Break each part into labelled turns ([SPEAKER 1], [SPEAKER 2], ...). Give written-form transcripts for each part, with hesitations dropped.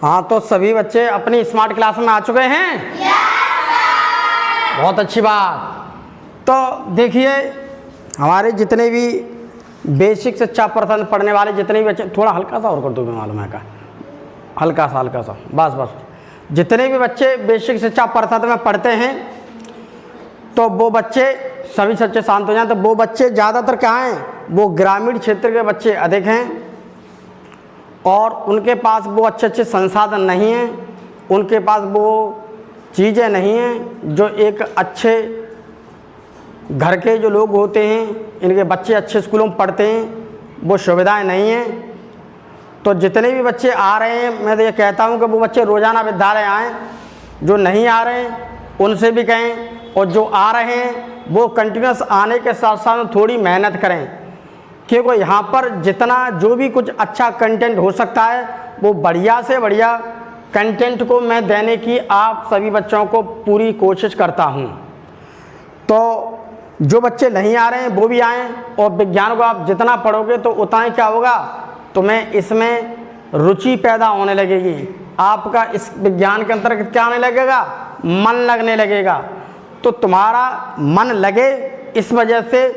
[SPEAKER 1] हाँ, तो सभी बच्चे अपनी स्मार्ट क्लास में आ चुके हैं? बहुत अच्छी बात। तो देखिए, हमारे जितने भी बेसिक शिक्षा प्रथम पढ़ने वाले जितने भी बच्चे, थोड़ा हल्का सा और कर दो, मालूम है का, हल्का सा, बस। जितने भी बच्चे बेसिक शिक्षा प्रथम में पढ़ते हैं, तो वो बच्चे सभी बच्चे शांत हो जाएं। तो वो बच्चे ज़्यादातर क्या हैं, वो ग्रामीण क्षेत्र के बच्चे अधिक हैं और उनके पास वो अच्छे संसाधन नहीं हैं, उनके पास वो चीज़ें नहीं हैं जो एक अच्छे घर के जो लोग होते हैं, इनके बच्चे अच्छे स्कूलों में पढ़ते हैं, वो सुविधाएं नहीं हैं। तो जितने भी बच्चे आ रहे हैं, मैं तो ये कहता हूँ कि वो बच्चे रोज़ाना विद्यालय आएँ। जो नहीं आ रहे हैं उनसे भी कहें, और जो आ रहे हैं वो कंटिन्यूस आने के साथ साथ थोड़ी मेहनत करें, क्योंकि यहाँ पर जितना जो भी कुछ अच्छा कंटेंट हो सकता है वो बढ़िया से बढ़िया कंटेंट को मैं देने की आप सभी बच्चों को पूरी कोशिश करता हूँ। तो जो बच्चे नहीं आ रहे हैं वो भी आएँ, और विज्ञान को आप जितना पढ़ोगे तो उतना ही क्या होगा, तुम्हें इसमें रुचि पैदा होने लगेगी, आपका इस विज्ञान के अंतर्गत क्या आने लगेगा, मन लगने लगेगा। तो तुम्हारा मन लगे, इस वजह से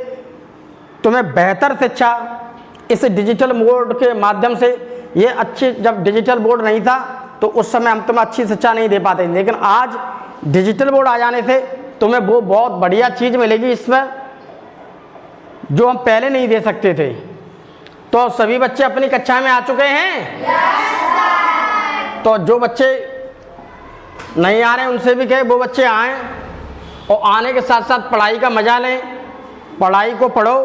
[SPEAKER 1] तुम्हें बेहतर शिक्षा इस डिजिटल बोर्ड के माध्यम से, ये अच्छी, जब डिजिटल बोर्ड नहीं था तो उस समय हम तुम्हें अच्छी शिक्षा नहीं दे पाते, लेकिन आज डिजिटल बोर्ड आ जाने से तुम्हें वो बहुत बढ़िया चीज़ मिलेगी इसमें जो हम पहले नहीं दे सकते थे। तो सभी बच्चे अपनी कक्षा में आ चुके हैं? तो जो बच्चे नहीं आ रहे हैं उनसे भी कहे वो बच्चे आएँ, और आने के साथ साथ पढ़ाई का मजा लें, पढ़ाई को पढ़ो,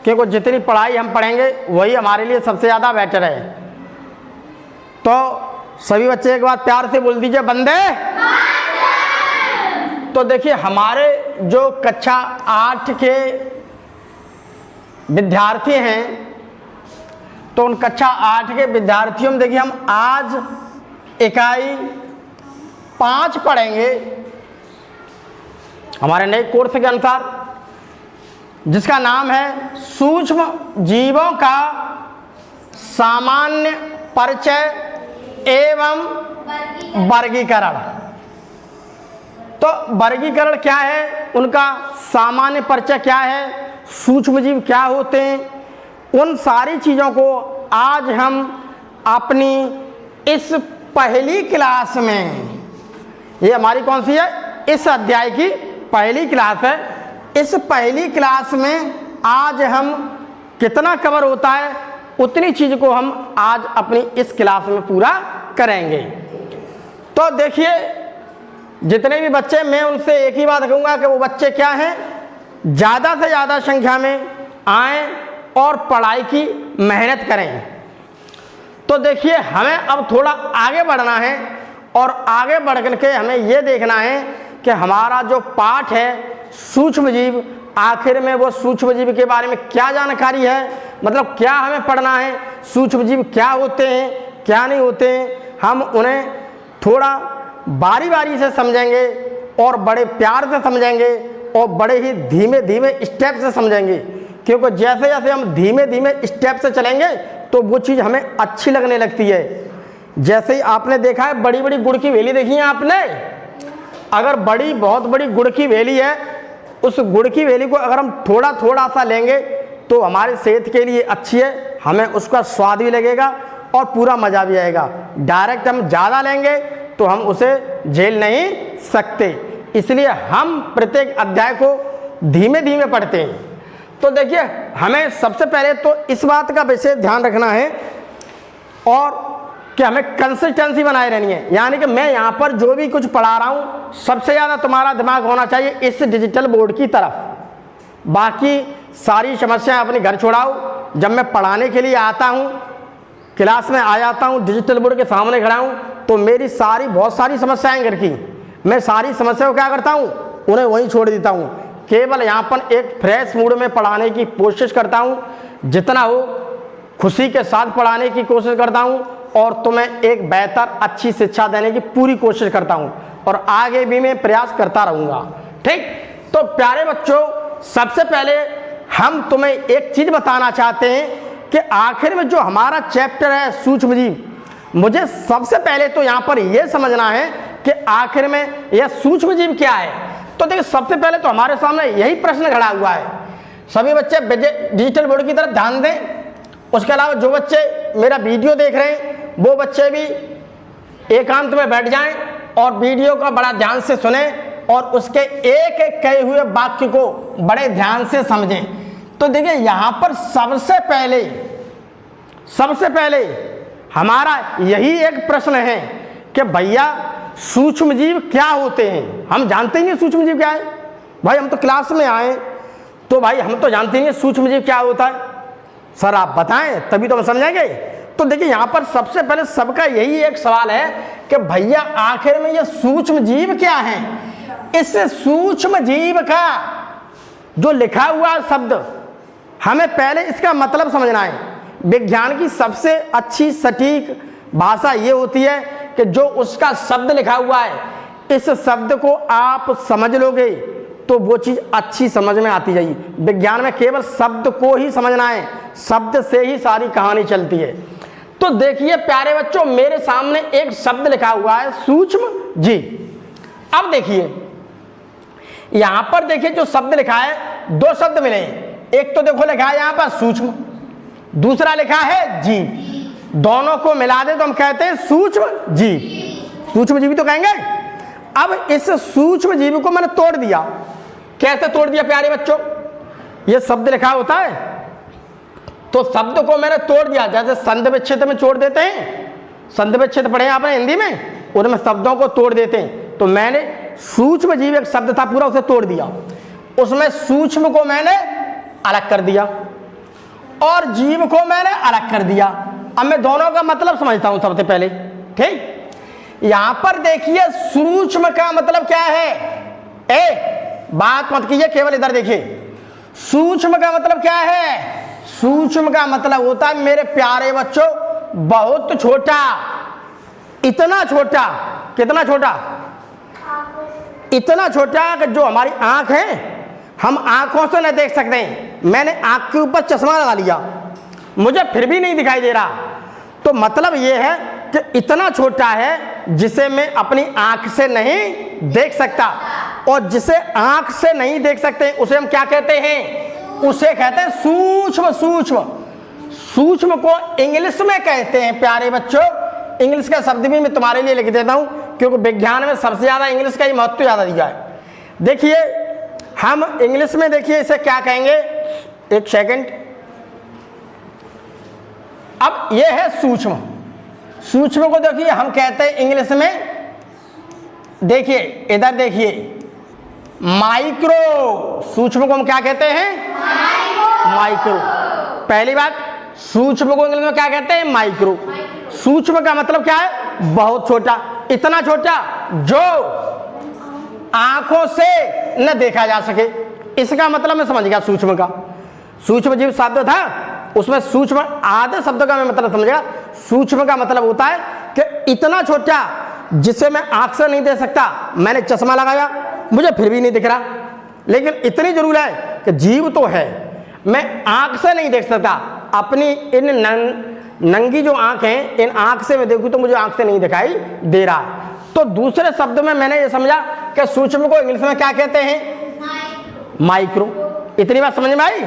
[SPEAKER 1] क्योंकि जितनी पढ़ाई हम पढ़ेंगे वही हमारे लिए सबसे ज़्यादा बेटर है। तो सभी बच्चे एक बार प्यार से बोल दीजिए, बंदे। तो देखिए, हमारे जो कक्षा 8 के विद्यार्थी हैं, तो उन कक्षा 8 के विद्यार्थियों में देखिए हम आज इकाई 5 पढ़ेंगे हमारे नए कोर्स के अनुसार, जिसका नाम है सूक्ष्म जीवों का सामान्य परिचय एवं वर्गीकरण। तो वर्गीकरण क्या है, उनका सामान्य परिचय क्या है, सूक्ष्म जीव क्या होते हैं, उन सारी चीज़ों को आज हम अपनी इस पहली क्लास में, ये हमारी कौन सी है, इस अध्याय की पहली क्लास है, इस पहली क्लास में आज हम कितना कवर होता है उतनी चीज़ को हम आज अपनी इस क्लास में पूरा करेंगे। तो देखिए, जितने भी बच्चे, मैं उनसे एक ही बात कहूँगा कि वो बच्चे क्या हैं, ज़्यादा से ज़्यादा संख्या में आएँ और पढ़ाई की मेहनत करें। तो देखिए, हमें अब थोड़ा आगे बढ़ना है, और आगे बढ़ करके हमें ये देखना है कि हमारा जो पाठ है सूक्ष्म जीव, आखिर में वो सूक्ष्म जीव के बारे में क्या जानकारी है, मतलब क्या हमें पढ़ना है, सूक्ष्म जीव क्या होते हैं क्या नहीं होते हैं, हम उन्हें थोड़ा बारी बारी से समझेंगे और बड़े प्यार से समझेंगे और बड़े ही धीमे धीमे स्टेप से समझेंगे, क्योंकि जैसे जैसे हम धीमे धीमे स्टेप से चलेंगे तो वो चीज़ हमें अच्छी लगने लगती है। जैसे ही आपने देखा है, बड़ी बड़ी गुड़ की वेली देखी है आपने, अगर बहुत बड़ी गुड़ की वेली है, उस गुड़ की वेली को अगर हम थोड़ा थोड़ा सा लेंगे तो हमारी सेहत के लिए अच्छी है, हमें उसका स्वाद भी लगेगा और पूरा मज़ा भी आएगा। डायरेक्ट हम ज़्यादा लेंगे तो हम उसे झेल नहीं सकते, इसलिए हम प्रत्येक अध्याय को धीमे धीमे पढ़ते हैं। तो देखिए, हमें सबसे पहले तो इस बात का विशेष ध्यान रखना है और कि हमें कंसिस्टेंसी बनाए रहनी है, यानी कि मैं यहाँ पर जो भी कुछ पढ़ा रहा हूँ सबसे ज़्यादा तुम्हारा दिमाग होना चाहिए इस डिजिटल बोर्ड की तरफ। बाकी सारी समस्याएं अपने घर छोड़ाओ। जब मैं पढ़ाने के लिए आता हूँ, क्लास में आ जाता हूँ, डिजिटल बोर्ड के सामने खड़ा हूँ, तो मेरी बहुत सारी समस्याएं घर की, मैं सारी समस्याओं को क्या करता हूँ, उन्हें वहीं छोड़ देता हूँ। केवल यहाँ पर एक फ्रेश मूड में पढ़ाने की कोशिश करता हूँ, जितना हो खुशी के साथ पढ़ाने की कोशिश करता हूँ, और तुम्हें एक बेहतर अच्छी शिक्षा देने की पूरी कोशिश करता हूँ, और आगे भी मैं प्रयास करता रहूँगा। ठीक, तो प्यारे बच्चों, सबसे पहले हम तुम्हें एक चीज़ बताना चाहते हैं कि आखिर में जो हमारा चैप्टर है सूक्ष्म जीव, मुझे सबसे पहले तो यहाँ पर यह समझना है कि आखिर में यह सूक्ष्म जीव क्या है। तो देखिए सबसे पहले तो हमारे सामने यही प्रश्न खड़ा हुआ है। सभी बच्चे डिजिटल बोर्ड की तरफ ध्यान दें। उसके अलावा जो बच्चे मेरा वीडियो देख रहे हैं वो बच्चे भी एकांत में बैठ जाएं और वीडियो का बड़ा ध्यान से सुने और उसके एक एक कहे हुए वाक्य को बड़े ध्यान से समझें। तो देखिए यहाँ पर सबसे पहले हमारा यही एक प्रश्न है कि भैया सूक्ष्म जीव क्या होते हैं। हम जानते ही नहीं सूक्ष्म जीव क्या है भाई, हम तो क्लास में आए तो भाई हम तो जानते नहीं सूक्ष्म जीव क्या होता है। सर आप बताएं तभी तो हम समझेंगे। तो देखिए यहाँ पर सबसे पहले सबका यही एक सवाल है कि भैया आखिर में ये सूक्ष्म जीव क्या है। इस सूक्ष्म जीव का जो लिखा हुआ शब्द हमें पहले इसका मतलब समझना है। विज्ञान की सबसे अच्छी सटीक भाषा ये होती है कि जो उसका शब्द लिखा हुआ है, इस शब्द को आप समझ लोगे तो वो चीज़ अच्छी समझ में आती जाएगी। विज्ञान में केवल शब्द को ही समझना है, शब्द से ही सारी कहानी चलती है। तो देखिए प्यारे बच्चों, मेरे सामने एक शब्द लिखा हुआ है सूक्ष्म जीव। अब देखिए यहां पर देखिए जो शब्द लिखा है, दो शब्द मिले। एक तो देखो लिखा है यहां पर सूक्ष्म, दूसरा लिखा है जीव। दोनों को मिला दे तो हम कहते हैं सूक्ष्म जीव। सूक्ष्म जीव तो कहेंगे। अब इस सूक्ष्म जीव को मैंने तोड़ दिया। कैसे तोड़ दिया प्यारे बच्चों? ये शब्द लिखा होता है तो शब्द को मैंने तोड़ दिया। जैसे संधि विच्छेद में जोड़ देते हैं, संधि विच्छेद पढ़े आपने हिंदी में, उनमें शब्दों को तोड़ देते हैं। तो मैंने सूक्ष्म जीव एक शब्द था पूरा, उसे तोड़ दिया। उसमें सूक्ष्म को मैंने अलग कर दिया और जीव को मैंने अलग कर दिया। अब मैं दोनों का मतलब समझता हूं सबसे पहले। ठीक, यहां पर देखिए सूक्ष्म का मतलब क्या है। बात मत कीजिए, केवल इधर देखिए। सूक्ष्म का मतलब क्या है? सूक्ष्म का मतलब होता है मेरे प्यारे बच्चों बहुत छोटा। इतना छोटा, कितना छोटा? इतना छोटा कि जो हमारी आंख है हम आंखों से नहीं देख सकते हैं। मैंने आंख के ऊपर चश्मा लगा लिया, मुझे फिर भी नहीं दिखाई दे रहा। तो मतलब यह है कि इतना छोटा है जिसे मैं अपनी आंख से नहीं देख सकता। और जिसे आंख से नहीं देख सकते उसे हम क्या कहते हैं? उसे कहते हैं सूक्ष्म। सूक्ष्म को इंग्लिश में कहते हैं प्यारे बच्चों। इंग्लिश का शब्द भी मैं तुम्हारे लिए लिख देता हूं क्योंकि विज्ञान में सबसे ज्यादा इंग्लिश का ही महत्व ज्यादा दिया है। देखिए हम इंग्लिश में देखिए इसे क्या कहेंगे, एक सेकंड। अब यह है सूक्ष्म। सूक्ष्म को देखिए हम कहते हैं इंग्लिश में, देखिए इधर देखिए माइक्रो। सूक्ष्म को हम क्या कहते हैं? माइक्रो। पहली बात, सूक्ष्म को इंग्लिश में क्या कहते हैं? माइक्रो। सूक्ष्म का मतलब क्या है? बहुत छोटा। इतना छोटा जो आंखों से न देखा जा सके, इसका मतलब मैं समझ गया सूक्ष्म का। सूक्ष्म जीव शब्द था, उसमें सूक्ष्म आधे शब्द का मैं मतलब समझ गया। सूक्ष्म का मतलब होता है कि इतना छोटा जिसे मैं आंख से नहीं देख सकता। मैंने चश्मा लगाया, मुझे फिर भी नहीं दिख रहा, लेकिन इतनी जरूर है कि जीव तो है, मैं आंख से नहीं देख सकता। अपनी इन नंगी जो आंख है, इन आंख से मैं देखूं तो मुझे आंख से नहीं दिखाई दे रहा। तो दूसरे शब्द में मैंने ये समझा कि सूक्ष्म को इंग्लिश में क्या कहते हैं? माइक्रो। इतनी बात समझ में आई?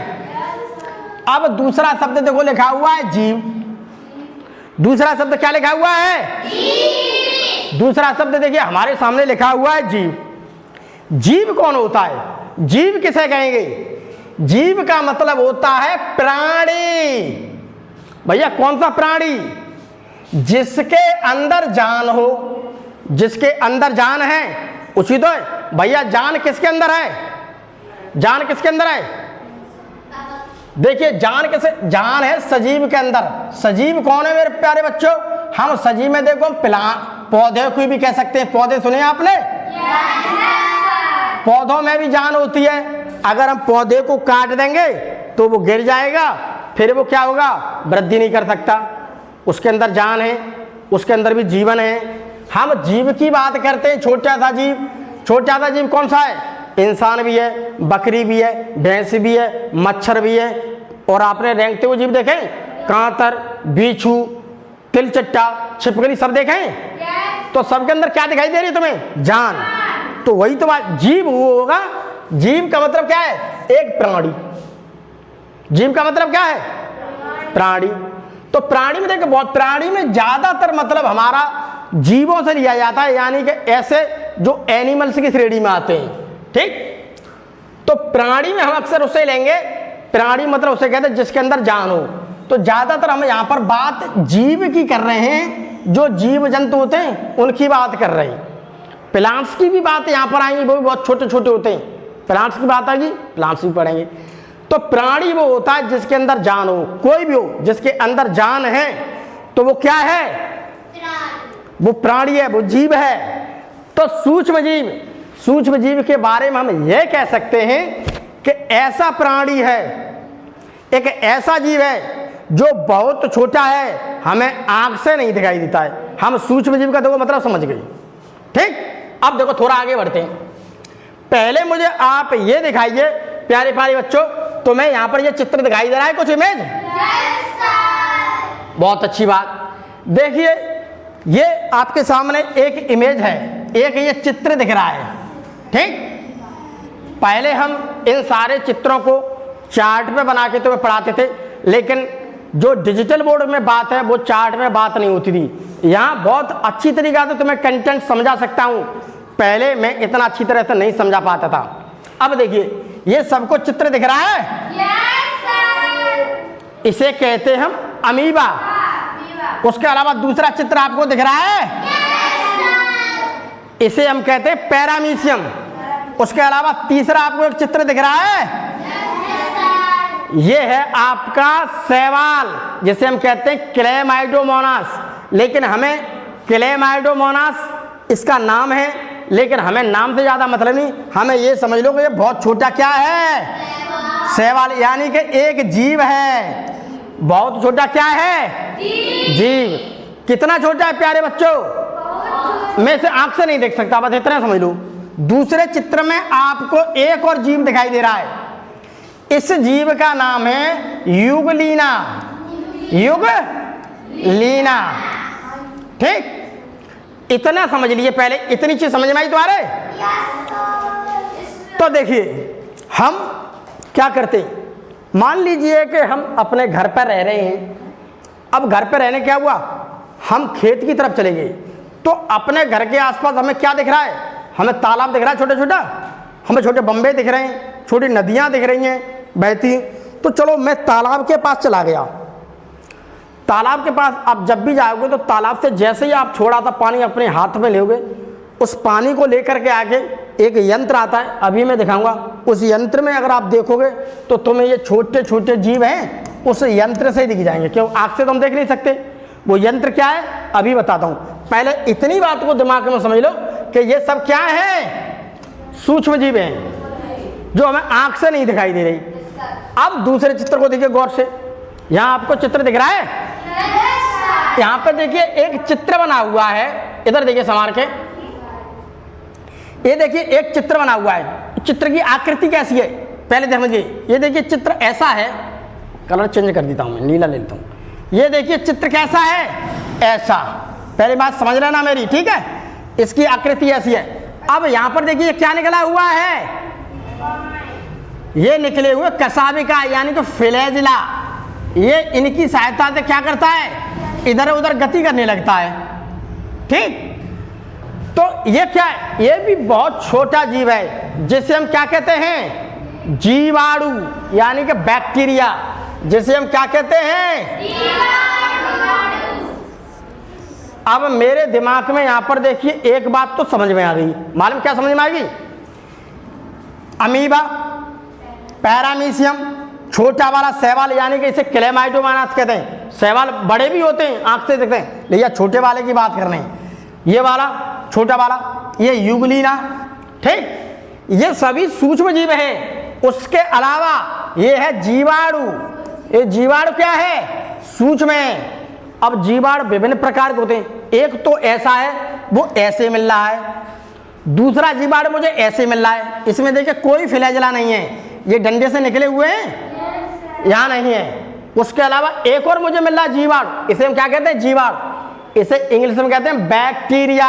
[SPEAKER 1] अब दूसरा शब्द देखो लिखा हुआ है जीव। दूसरा शब्द क्या लिखा हुआ है? जीव। दूसरा शब्द देखिए हमारे सामने लिखा हुआ है जीव। जीव कौन होता है? जीव किसे कहेंगे? जीव का मतलब होता है प्राणी। भैया कौन सा प्राणी? जिसके अंदर जान हो। जिसके अंदर जान है उसी तो है। भैया जान किसके अंदर है? जान किसके अंदर है? देखिए जान किसे? जान है सजीव के अंदर। सजीव कौन है मेरे प्यारे बच्चों? हम सजीव में देखो पौधे को भी कह सकते हैं। पौधे सुने आपने? पौधों में भी जान होती है। अगर हम पौधे को काट देंगे तो वो गिर जाएगा, फिर वो क्या होगा? वृद्धि नहीं कर सकता। उसके अंदर जान है, उसके अंदर भी जीवन है। हम जीव की बात करते हैं, छोटा सा जीव। छोटा सा जीव कौन सा है? इंसान भी है, बकरी भी है, भैंस भी है, मच्छर भी है। और आपने रेंगते हुए जीव देखे? कांतर, बिच्छू, तिलचट्टा, छिपकली सब देखे हैं? तो सबके अंदर क्या दिखाई दे रही है तुम्हें? जान। तो वही तो बात, जीव वो होगा। जीव का मतलब क्या है? एक प्राणी। जीव का मतलब क्या है? प्राणी। तो प्राणी में देखो, बहुत प्राणी में ज्यादातर मतलब हमारा जीवों से लिया जाता है, यानी कि ऐसे जो एनिमल्स की श्रेणी में आते हैं। ठीक, तो प्राणी में हम अक्सर उसे लेंगे, प्राणी मतलब उसे कहते हैं जिसके अंदर जान हो। तो ज्यादातर हम यहाँ पर बात जीव की कर रहे हैं, जो जीव जंतु होते हैं उनकी बात कर रहे हैं। प्लांट्स की भी बात यहाँ पर आएंगी, वो भी बहुत छोटे छोटे होते हैं। प्लांट्स की बात आएगी, प्लांट्स भी पढ़ेंगे। तो प्राणी वो होता है जिसके अंदर जान हो, कोई भी हो जिसके अंदर जान है तो वो क्या है? वो प्राणी है, वो जीव है। तो सूक्ष्म जीव, सूक्ष्म जीव के बारे में हम यह कह सकते हैं कि ऐसा प्राणी है, एक ऐसा जीव है जो बहुत छोटा है, हमें आंख से नहीं दिखाई देता है। हम सूक्ष्म जीव का देखो मतलब समझ गए। ठीक, अब देखो थोड़ा आगे बढ़ते हैं। पहले मुझे आप ये दिखाइए प्यारे प्यारे बच्चों, तुम्हें यहाँ पर ये चित्र दिखाई दे रहा है, कुछ इमेज? बहुत अच्छी बात। देखिए ये आपके सामने एक इमेज है, एक ये चित्र दिख रहा है। ठीक, पहले हम इन सारे चित्रों को चार्ट पे बना के तुम्हें पढ़ाते थे, लेकिन जो डिजिटल बोर्ड में बात है वो चार्ट में बात नहीं होती थी। यहाँ बहुत अच्छी तरीका से तुम्हें कंटेंट समझा सकता हूँ, पहले मैं इतना अच्छी तरह से नहीं समझा पाता था। अब देखिए ये सबको चित्र दिख रहा है? इसे कहते हैं हम अमीबा। उसके अलावा दूसरा चित्र आपको दिख रहा है? इसे हम कहते हैं पैरामीशियम। उसके अलावा तीसरा आपको एक चित्र दिख रहा है? ये है आपका शैवाल, जिसे हम कहते हैं क्लेमाइडोमोनास। लेकिन हमें क्लेमाइडोमोनास इसका नाम है, लेकिन हमें नाम से ज्यादा मतलब नहीं, हमें ये समझ लो कि ये बहुत छोटा क्या है? शैवाल, यानी कि एक जीव है। बहुत छोटा क्या है? जीव। कितना छोटा है प्यारे बच्चों? मैं इसे आंख से नहीं देख सकता, बस इतना समझ लो। दूसरे चित्र में आपको एक और जीव दिखाई दे रहा है। इस जीव का नाम है युगलीना। युगलीना। ठीक, इतना समझ लीजिए पहले, इतनी चीज समझ में आई तुम्हारे? तो देखिए हम क्या करते हैं, मान लीजिए कि हम अपने घर पर रह रहे हैं। अब घर पर रहने क्या हुआ, हम खेत की तरफ चले गए, तो अपने घर के आसपास हमें क्या दिख रहा है? हमें तालाब दिख रहा है छोटा छोटा, हमें छोटे बम्बे दिख रहे हैं, छोटी नदियां दिख रही हैं बहती। तो चलो मैं तालाब के पास चला गया। तालाब के पास आप जब भी जाओगे तो तालाब से जैसे ही आप छोड़ा था पानी अपने हाथ में लोगे, उस पानी को लेकर के आगे एक यंत्र आता है, अभी मैं दिखाऊंगा। उस यंत्र में अगर आप देखोगे तो तुम्हें ये छोटे छोटे जीव हैं उस यंत्र से दिख जाएंगे। क्यों? आँख से तो हम देख नहीं सकते। वो यंत्र क्या है अभी बताता हूँ, पहले इतनी बात को दिमाग में समझ लो कि ये सब क्या है? सूक्ष्म जीव हैं जो हमें आँख से नहीं दिखाई दे रही। अब दूसरे चित्र को देखिए गौर से, यहाँ आपको चित्र दिख रहा है? यहाँ पर देखिए एक चित्र बना हुआ है, इधर देखिए संभाल के, ये देखिए एक चित्र बना हुआ है। चित्र की आकृति कैसी है पहले समझिए। ये देखिए चित्र ऐसा है, कलर चेंज कर देता हूँ मैं, नीला ले लेता हूँ। ये देखिए चित्र कैसा है? ऐसा। पहली बात समझ लेना मेरी, ठीक है? इसकी आकृति ऐसी है। अब यहाँ पर देखिए क्या निकला हुआ है? ये निकले हुए कसाबिका यानी कि फ्लैजिला। ये इनकी सहायता से क्या करता है? इधर उधर गति करने लगता है। ठीक, तो ये क्या है? ये भी बहुत छोटा जीव है जिसे हम क्या कहते हैं? जीवाणु, यानी कि बैक्टीरिया, जिसे हम क्या कहते हैं? अब मेरे दिमाग में यहां पर देखिए एक बात तो समझ में आ गई। मालूम क्या समझ में आ गई? अमीबा, पैरामीशियम, छोटा वाला शैवाल यानी कि इसे क्लेमाइडोमोनास कहते हैं। शैवाल बड़े भी होते हैं, आंख से दिखते हैं, लेकिन छोटे वाले की बात कर रहे हैं। ये वाला छोटा वाला, ये युगलीना। ठीक, ये सभी सूक्ष्म जीव हैं। उसके अलावा ये है जीवाणु। ये जीवाणु क्या है? सूक्ष्म है। अब जीवाणु विभिन्न प्रकार के होते हैं। एक तो ऐसा है, वो ऐसे मिल रहा है। दूसरा जीवाणु मुझे ऐसे मिल रहा है, इसमें देखिए कोई फ्लैजिला नहीं है, ये डंडे से निकले हुए हैं, यहाँ नहीं है। उसके अलावा एक और मुझे मिल रहा है जीवाणु, इसे हम क्या कहते हैं? जीवाणु। इसे इंग्लिश में कहते हैं बैक्टीरिया।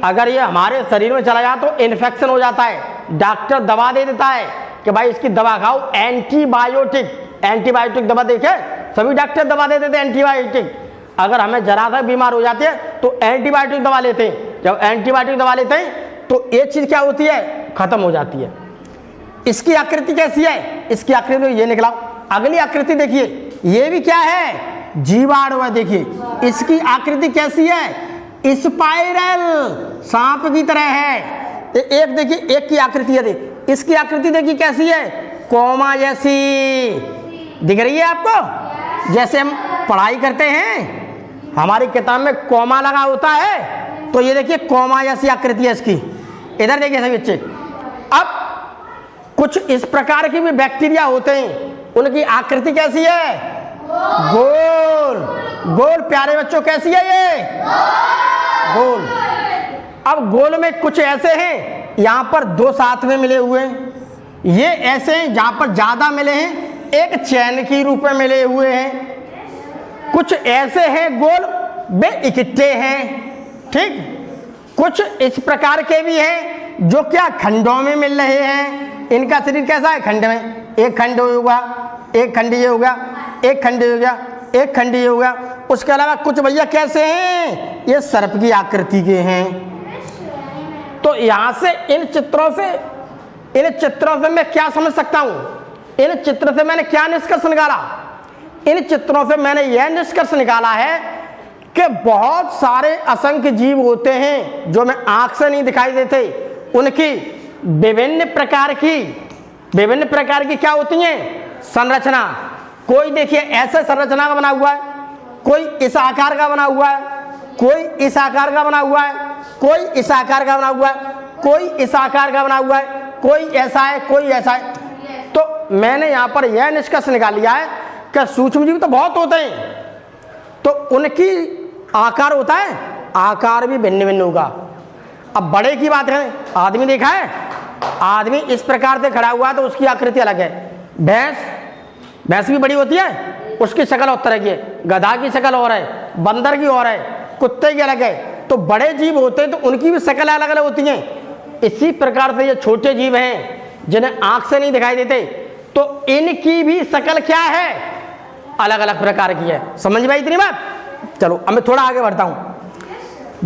[SPEAKER 1] अगर ये हमारे शरीर में चला जाए तो इन्फेक्शन हो जाता है, डॉक्टर दवा दे देता है कि भाई इसकी दवा खाओ, एंटीबायोटिक। एंटीबायोटिक दवा देखे सभी डॉक्टर दवा दे देते हैं एंटीबायोटिक। अगर हमें जरा सा बीमार हो जाती है तो एंटीबायोटिक दवा लेते हैं। जब एंटीबायोटिक दवा लेते हैं तो ये चीज़ क्या होती है? खत्म हो जाती है। इसकी आकृति कैसी है? इसकी आकृति में ये निकला। अगली आकृति देखिए, ये भी क्या है? जीवाणु है। देखिए इसकी आकृति कैसी है? स्पाइरल, सांप की तरह है। एक देखिए, एक की आकृति है, इसकी आकृति देखिए कैसी है? कोमा जैसी दिख रही है आपको? जैसे हम पढ़ाई करते हैं, हमारी किताब में कोमा लगा होता है, तो ये देखिए कोमा जैसी आकृति है इसकी। इधर देखिए सभी बच्चे। अब कुछ इस प्रकार की भी बैक्टीरिया होते हैं, उनकी आकृति कैसी है? गोल। गोल प्यारे बच्चों कैसी है ये? गोल। अब गोल में कुछ ऐसे हैं यहाँ पर दो साथ में मिले हुए हैं, ये ऐसे हैं जहाँ पर ज्यादा मिले हैं, एक चैन की रूप में मिले हुए हैं। कुछ ऐसे हैं गोल, वे इकट्ठे हैं। ठीक, कुछ इस प्रकार के भी हैं जो क्या खंडों में मिल रहे हैं। इनका शरीर कैसा है? खंड में। एक खंड होगा, एक खंड ये होगा, एक खंड ये हो गया, एक खंड ये हो गया। उसके अलावा कुछ भैया कैसे हैं? ये सर्प की आकृति के हैं। तो यहां से इन चित्रों से मैं क्या समझ सकता हूं? इन चित्र से मैंने क्या निष्कर्ष निकाला? इन चित्रों से मैंने यह निष्कर्ष निकाला है कि बहुत सारे असंख्य जीव होते हैं जो मैं आंख से नहीं दिखाई देते। उनकी विभिन्न प्रकार की क्या होती हैं? संरचना। कोई देखिए ऐसे संरचना का बना हुआ है, कोई इस आकार का बना हुआ है, कोई इस आकार का बना हुआ है, कोई इस आकार का बना हुआ है, कोई इस आकार का बना हुआ है, कोई ऐसा है, कोई ऐसा है। तो मैंने यहाँ पर यह निष्कर्ष निकाल लिया है कि सूक्ष्मजीव तो बहुत होते हैं, तो उनकी आकार होता है, आकार भी भिन्न भिन्न होगा। अब बड़े की बात करें, आदमी देखा है? आदमी इस प्रकार से खड़ा हुआ है तो उसकी आकृति अलग है। भैंस भी बड़ी होती है, उसकी शक्ल और तरह की है। गधा की शक्ल और है, बंदर की और है, कुत्ते की अलग है। तो बड़े जीव होते हैं तो उनकी भी शक्ल अलग अलग होती हैं। इसी प्रकार से ये छोटे जीव हैं जिन्हें आंख से नहीं दिखाई देते, तो इनकी भी शक्ल क्या है? अलग अलग प्रकार की है। समझ में आई इतनी बात? चलो अब मैं थोड़ा आगे बढ़ता हूं।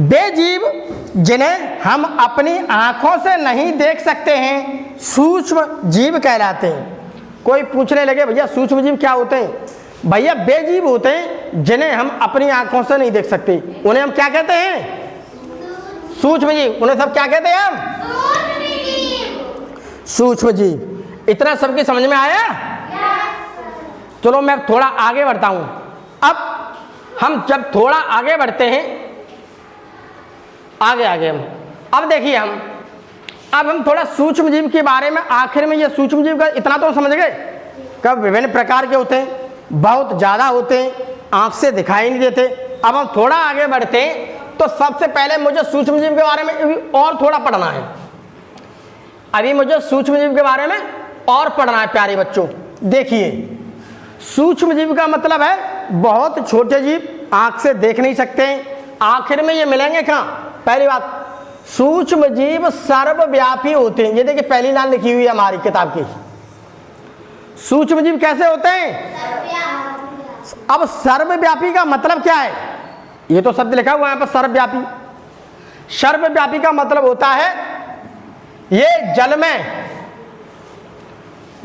[SPEAKER 1] वे जीव जिन्हें हम अपनी आंखों से नहीं देख सकते हैं सूक्ष्म जीव कहलाते हैं। कोई पूछने लगे भैया सूक्ष्म जीव क्या होते हैं? भैया वे जीव होते हैं जिन्हें हम अपनी आंखों से नहीं देख सकते, उन्हें हम क्या कहते हैं? सूक्ष्म जीव। उन्हें सब क्या कहते हैं हम? सूक्ष्म जीव। इतना सबकी समझ में आया? चलो मैं थोड़ा आगे बढ़ता हूं। अब हम जब थोड़ा आगे बढ़ते हैं, आगे हम अब देखिए अब हम थोड़ा सूक्ष्म जीव के बारे में, आखिर में ये सूक्ष्म जीव का इतना तो समझ गए कब विभिन्न प्रकार के होते हैं, बहुत ज़्यादा होते हैं, आंख से दिखाई नहीं देते। अब हम थोड़ा आगे बढ़ते हैं तो सबसे पहले मुझे सूक्ष्म जीव के बारे में और थोड़ा पढ़ना है। अभी मुझे सूक्ष्म जीव के बारे में और पढ़ना है प्यारे बच्चों। देखिए सूक्ष्म जीव का मतलब है बहुत छोटे जीव, आंख से देख नहीं सकते हैं। आखिर में ये मिलेंगे कहाँ? पहली बात, सूक्ष्म जीव सर्वव्यापी होते हैं। ये देखिए पहली लाइन लिखी हुई है हमारी किताब की। सूक्ष्म जीव कैसे होते हैं? अब सर्वव्यापी का मतलब क्या है? ये तो शब्द लिखा हुआ है यहाँ पर सर्वव्यापी। सर्वव्यापी का मतलब होता है ये जल में,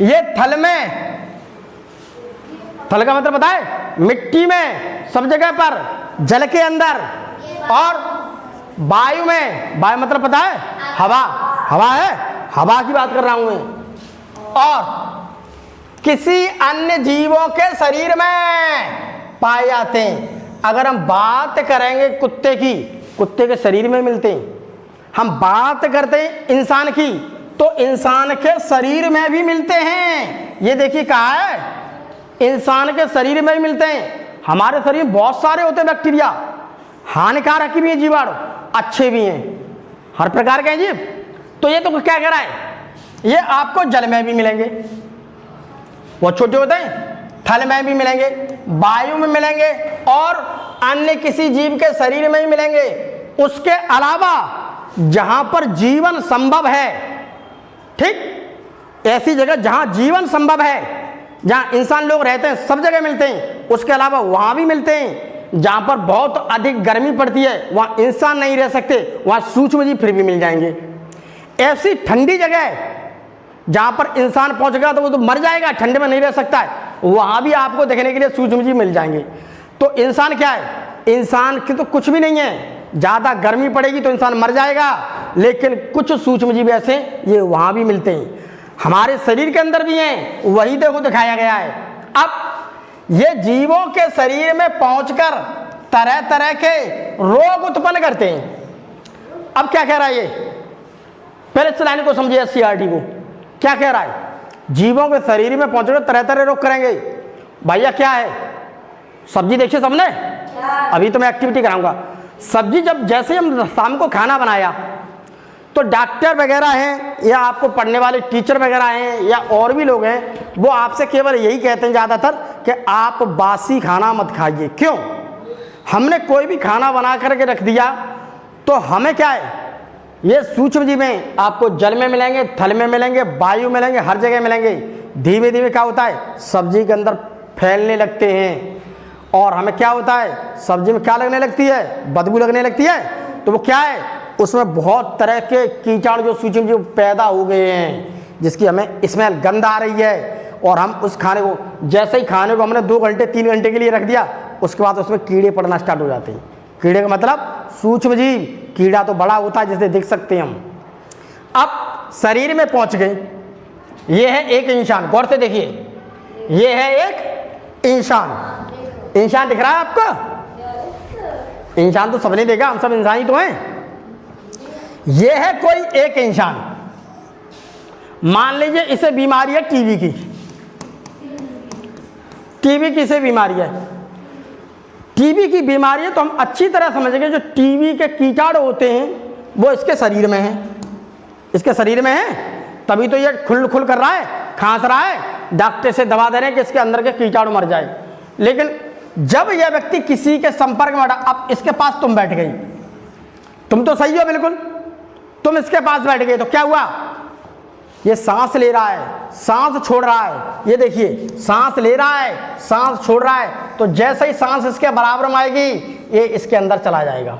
[SPEAKER 1] ये थल में, थल का मतलब पता है? मिट्टी में, सब जगह पर, जल के अंदर, और वायु में। वायु मतलब पता है? हवा। हवा है, हवा की बात कर रहा हूं मैं। और किसी अन्य जीवों के शरीर में पाए जाते हैं। अगर हम बात करेंगे कुत्ते की, कुत्ते के शरीर में मिलते हैं। हम बात करते हैं इंसान की, तो इंसान के शरीर में भी मिलते हैं। ये देखिए कहा है, इंसान के शरीर में भी मिलते हैं। हमारे शरीर में बहुत सारे होते हैं बैक्टीरिया, हानिकारक भी हैं जीवाणु, अच्छे भी हैं, हर प्रकार के हैं जीव। तो ये तो क्या कह रहा है? ये आपको जल में भी मिलेंगे, बहुत छोटे होते हैं, थल में भी मिलेंगे, वायु में मिलेंगे और अन्य किसी जीव के शरीर में ही मिलेंगे। उसके अलावा जहां पर जीवन संभव है, ठीक, ऐसी जगह जहां जीवन संभव है, जहां इंसान लोग रहते हैं, सब जगह मिलते हैं। उसके अलावा वहां भी मिलते हैं जहां पर बहुत अधिक गर्मी पड़ती है, वहां इंसान नहीं रह सकते, वहां सूक्ष्म जीव फिर भी मिल जाएंगे। ऐसी ठंडी जगह जहां पर इंसान पहुंच गया तो वो तो मर जाएगा, ठंडे में नहीं रह सकता है, वहां भी आपको देखने के लिए सूक्ष्म जीव मिल जाएंगे। तो इंसान क्या है? इंसान की तो कुछ भी नहीं है, ज्यादा गर्मी पड़ेगी तो इंसान मर जाएगा, लेकिन कुछ सूक्ष्म जीव ऐसे ये वहां भी मिलते हैं, हमारे शरीर के अंदर भी हैं, वही देखो दिखाया गया है। अब ये जीवों के शरीर में पहुंचकर तरह तरह के रोग उत्पन्न करते हैं। अब क्या कह रहा है ये, पहले इस लाइन को समझिए, सीआरटी को क्या कह रहा है? जीवों के शरीर में पहुंचकर तरह तरह रोग करेंगे। भैया क्या है? सब्जी देखिए सबने, अभी तो मैं एक्टिविटी कराऊंगा। सब्जी जब जैसे हम शाम को खाना बनाया तो डॉक्टर वगैरह हैं या आपको पढ़ने वाले टीचर वगैरह हैं या और भी लोग हैं, वो आपसे केवल यही कहते हैं ज़्यादातर कि आप बासी खाना मत खाइए। क्यों? हमने कोई भी खाना बना करके रख दिया तो हमें क्या है, ये सूक्ष्म जीव हैं, आपको जल में मिलेंगे, थल में मिलेंगे, वायु मिलेंगे, हर जगह मिलेंगे। धीमे धीमे क्या होता है, सब्जी के अंदर फैलने लगते हैं और हमें क्या होता है, सब्जी में क्या लगने लगती है, बदबू लगने लगती है। तो वो क्या है, उसमें बहुत तरह के कीटाणु जो सूक्ष्म जीव पैदा हो गए हैं, जिसकी हमें स्मेल गंध आ रही है। और हम उस खाने को, जैसे ही खाने को हमने 2 घंटे 3 घंटे के लिए रख दिया, उसके बाद उसमें कीड़े पड़ना स्टार्ट हो जाते हैं। कीड़े का मतलब सूक्ष्म जीव, कीड़ा तो बड़ा होता है जिसे देख सकते हैं हम। अब शरीर में पहुंच गए, ये है एक इंसान, गौर से देखिए, ये है एक इंसान। इंसान दिख रहा है आपको? इंसान तो सबने देखा, हम सब इंसान ही तो हैं। ये है कोई एक इंसान, मान लीजिए इसे बीमारी है टीबी की। टीबी की इसे बीमारी है, टीबी की बीमारी है, तो हम अच्छी तरह समझेंगे जो टीबी के कीटाणु होते हैं वो इसके शरीर में हैं, इसके शरीर में हैं, तभी तो ये खुल खुल कर रहा है, खांस रहा है, डॉक्टर से दवा दे रहे हैं कि इसके अंदर के कीटाणु मर जाए। लेकिन जब यह व्यक्ति किसी के संपर्क में, अब इसके पास तुम बैठ गई, तुम तो सही हो बिल्कुल, तुम इसके पास बैठ गए तो क्या हुआ, ये सांस ले रहा है, सांस छोड़ रहा है, ये देखिए सांस ले रहा है, सांस छोड़ रहा है, तो जैसे ही सांस इसके बराबर में आएगी ये इसके अंदर चला जाएगा।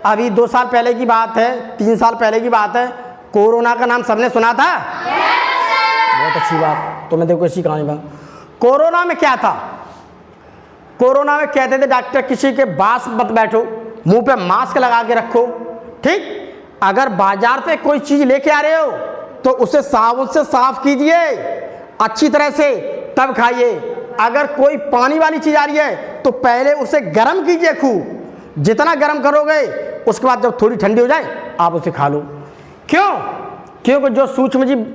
[SPEAKER 1] अभी 2 साल पहले की बात है, 3 साल पहले की बात है, कोरोना का नाम सबने सुना था? बहुत अच्छी बात, तो मैं देखो इसी कहानी में, कोरोना में क्या था, कोरोना में कहते थे डॉक्टर किसी के पास मत बैठो, मुंह पे मास्क लगा के रखो, ठीक, अगर बाजार से कोई चीज लेके आ रहे हो तो उसे साबुन से साफ कीजिए अच्छी तरह से, तब खाइए। अगर कोई पानी वाली चीज आ रही है तो पहले उसे गर्म कीजिए खूब, जितना गर्म करोगे उसके बाद जब थोड़ी ठंडी हो जाए आप उसे खा लो। क्यों? क्योंकि जो सूक्ष्म जीव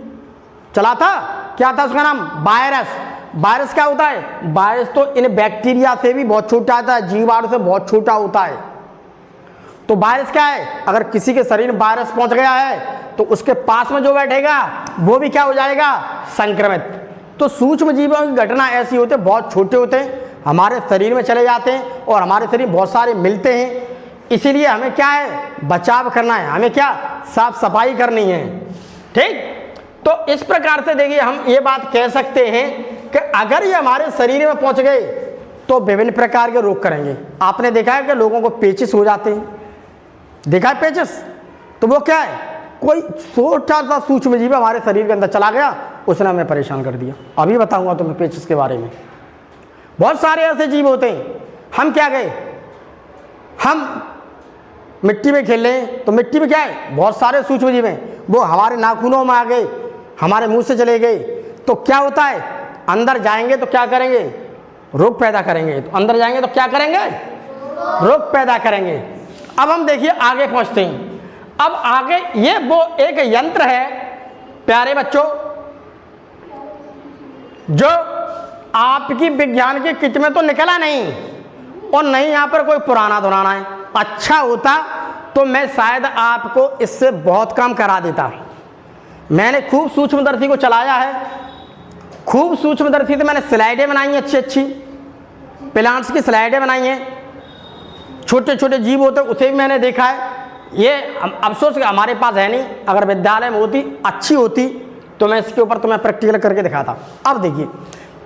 [SPEAKER 1] चला था, क्या था उसका नाम, वायरस। वायरस क्या होता है, वायरस तो इन बैक्टीरिया से भी बहुत छोटा आता है, जीवाणु से बहुत छोटा होता है। तो वायरस क्या है, अगर किसी के शरीर में वायरस पहुंच गया है तो उसके पास में जो बैठेगा वो भी क्या हो जाएगा, संक्रमित। तो सूक्ष्म जीवों की घटना ऐसी होती है, बहुत छोटे होते हैं, हमारे शरीर में चले जाते हैं और हमारे शरीर बहुत सारे मिलते हैं। इसीलिए हमें क्या है, बचाव करना है, हमें क्या, साफ सफाई करनी है, ठीक। तो इस प्रकार से देखिए हम ये बात कह सकते हैं कि अगर ये हमारे शरीर में पहुंच गए तो विभिन्न प्रकार के रोग करेंगे। आपने देखा है कि लोगों को पेचिस हो जाते हैं, देखा है पेचिस, तो वो क्या है, कोई छोटा सा सूक्ष्म जीव हमारे शरीर के अंदर चला गया, उसने हमें परेशान कर दिया। अभी बताऊंगा तुम्हें पेचिस के बारे में। बहुत सारे ऐसे जीव होते हैं, हम क्या गए, हम मिट्टी में खेल रहे हैं तो मिट्टी में क्या है, बहुत सारे सूक्ष्म जीव हैं, वो हमारे नाखूनों में आ गए, हमारे मुंह से चले गए, तो क्या होता है, अंदर जाएंगे तो क्या करेंगे, रोग पैदा करेंगे। तो अंदर जाएंगे तो क्या करेंगे, रोग पैदा करेंगे। अब हम देखिए आगे पहुंचते हैं। अब आगे ये वो एक यंत्र है प्यारे बच्चों, जो आपकी विज्ञान की किट में तो निकला नहीं और नहीं यहाँ पर कोई पुराना धुराना है। अच्छा होता तो मैं शायद आपको इससे बहुत काम करा देता। मैंने खूब सूक्ष्मदर्शी को चलाया है, खूब सूक्ष्मदर्शी से मैंने स्लाइडें बनाई हैं अच्छी अच्छी, प्लांट्स की स्लाइडें बनाई हैं, छोटे छोटे जीव होते उसे भी मैंने देखा है। ये अफसोस कि हमारे पास है नहीं, अगर विद्यालय में होती अच्छी होती तो मैं इसके ऊपर तुम्हें प्रैक्टिकल करके दिखाता। अब देखिए,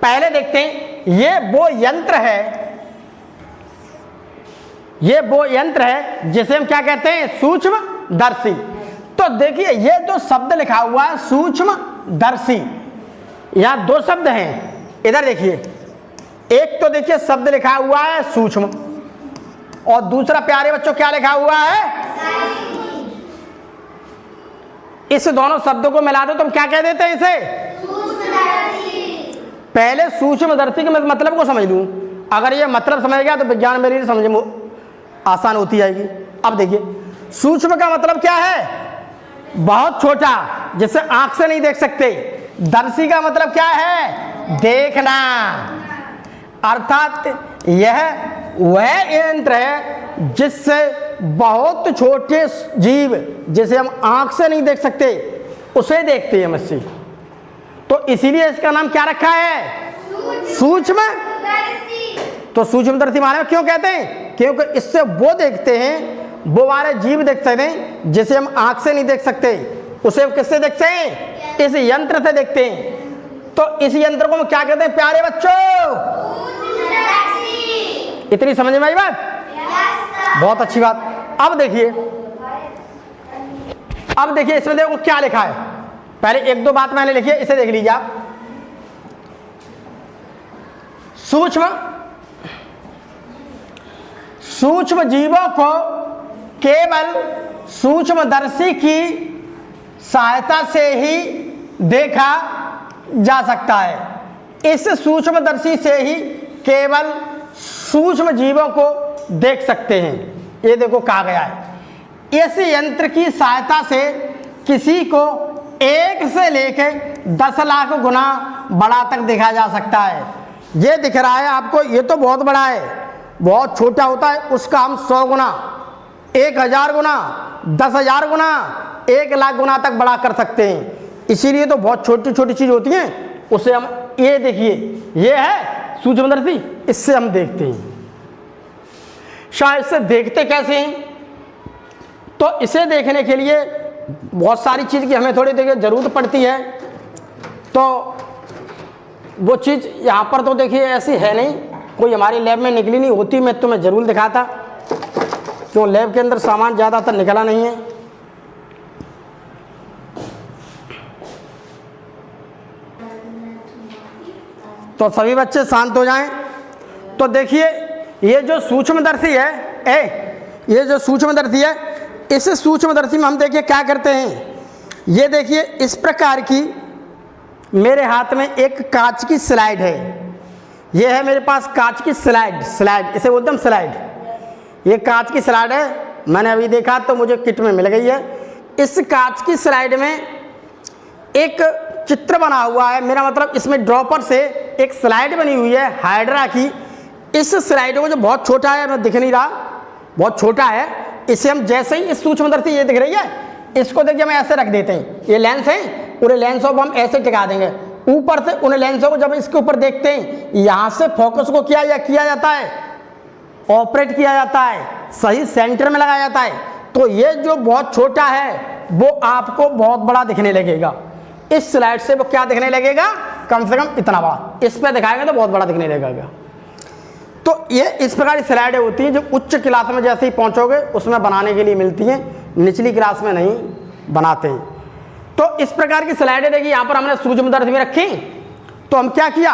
[SPEAKER 1] पहले देखते हैं, ये वो यंत्र है, ये वो यंत्र है जिसे हम क्या कहते हैं, सूक्ष्मदर्शी। तो देखिए ये जो शब्द लिखा हुआ है सूक्ष्मदर्शी, यहां दो शब्द हैं, इधर देखिए, एक तो देखिए शब्द लिखा हुआ है सूक्ष्म, और दूसरा प्यारे बच्चों क्या लिखा हुआ है, इस दोनों शब्दों को मिला दो तो हम क्या कह देते हैं इसे, पहले सूक्ष्मदर्शी के मतलब को समझ लूं, अगर ये मतलब समझ गया तो विज्ञान मेरे लिए समझ में आसान होती जाएगी। अब देखिए, सूक्ष्म का मतलब क्या है, बहुत छोटा, जिसे आंख से नहीं देख सकते। दर्शी का मतलब क्या है, देखना, अर्थात यह वह यंत्र है जिससे बहुत छोटे जीव जिसे हम आंख से नहीं देख सकते उसे देखते हैं मच्छी। तो इसीलिए इसका नाम क्या रखा है, सूक्ष्मदर्शी। तो सूक्ष्मदर्शी माने क्यों कहते हैं, क्योंकि इससे वो देखते हैं, वो वाले जीव देख सकते हैं जिसे हम आंख से नहीं देख सकते, उसे किससे देखते हैं, इस यंत्र से देखते हैं। तो इस यंत्र को हम क्या कहते हैं प्यारे बच्चों, इतनी समझ में आई बात, बहुत अच्छी बात। अब देखिए, अब देखिए इसमें देखो क्या लिखा है, पहले एक दो बात मैंने लिखी है, इसे देख लीजिए आप। सूक्ष्म जीवों को केवल सूक्ष्मदर्शी की सहायता से ही देखा जा सकता है। इस सूक्ष्मदर्शी से ही केवल सूक्ष्म जीवों को देख सकते हैं। ये देखो कहा गया है, इस यंत्र की सहायता से किसी को 1 से लेकर 10 लाख गुना बड़ा तक देखा जा सकता है। ये दिख रहा है आपको, ये तो बहुत बड़ा है, बहुत छोटा होता है उसका हम 100 गुना, 1000 गुना, 10,000 गुना, 1 लाख गुना तक बड़ा कर सकते हैं। इसीलिए तो बहुत छोटी छोटी चीज होती हैं उसे हम, ये देखिए ये है सूक्ष्मदर्शी, इससे हम देखते हैं। शायद इससे देखते कैसे हैं, तो इसे देखने के लिए बहुत सारी चीज़ की हमें थोड़ी देर ज़रूरत पड़ती है। तो वो चीज़ यहाँ पर तो देखिए ऐसी है नहीं, कोई हमारी लैब में निकली नहीं होती, मैं तुम्हें ज़रूर दिखाता, क्यों लैब के अंदर सामान ज़्यादातर निकला नहीं है। तो सभी बच्चे शांत हो जाएं। तो देखिए ये जो सूक्ष्मदर्शी है, ये जो सूक्ष्मदर्शी है, इस सूक्ष्मदर्शी में हम देखिए क्या करते हैं। ये देखिए इस प्रकार की मेरे हाथ में एक कांच की स्लाइड है, ये है मेरे पास कांच की स्लाइड, इसे बोलते हैं स्लाइड। ये कांच की स्लाइड है, मैंने अभी देखा तो मुझे किट में मिल गई है। इस कांच की स्लाइड में एक चित्र बना हुआ है, मेरा मतलब इसमें ड्रॉपर से एक स्लाइड बनी हुई है हाइड्रा की। इस स्लाइड को जो बहुत छोटा है, मैं दिख नहीं रहा, बहुत छोटा है, इसे हम जैसे ही इस सूक्ष्मदर्शी ये दिख रही है, इसको देखिए हम ऐसे रख देते हैं, ये लेंस है, उन्हें लेंसों को हम ऐसे टिका देंगे ऊपर से। उन्हें लेंसों को जब इसके ऊपर देखते हैं, यहाँ से फोकस को किया जाता है, ऑपरेट किया जाता है, सही सेंटर में लगाया जाता है। तो ये जो बहुत छोटा है वो आपको बहुत बड़ा दिखने लगेगा। इस स्लाइड से वो क्या दिखने लगेगा, कम से कम इतना बड़ा, इस पे दिखाएंगे तो बहुत बड़ा दिखने लगेगा। तो ये इस प्रकार की स्लाइडें होती हैं जो उच्च क्लास में जैसे ही पहुंचोगे उसमें बनाने के लिए मिलती हैं, निचली क्लास में नहीं बनाते हैं। तो इस प्रकार की स्लाइडें देखिए, यहाँ पर हमने सूक्ष्मदर्शी में रखी, तो हम क्या किया,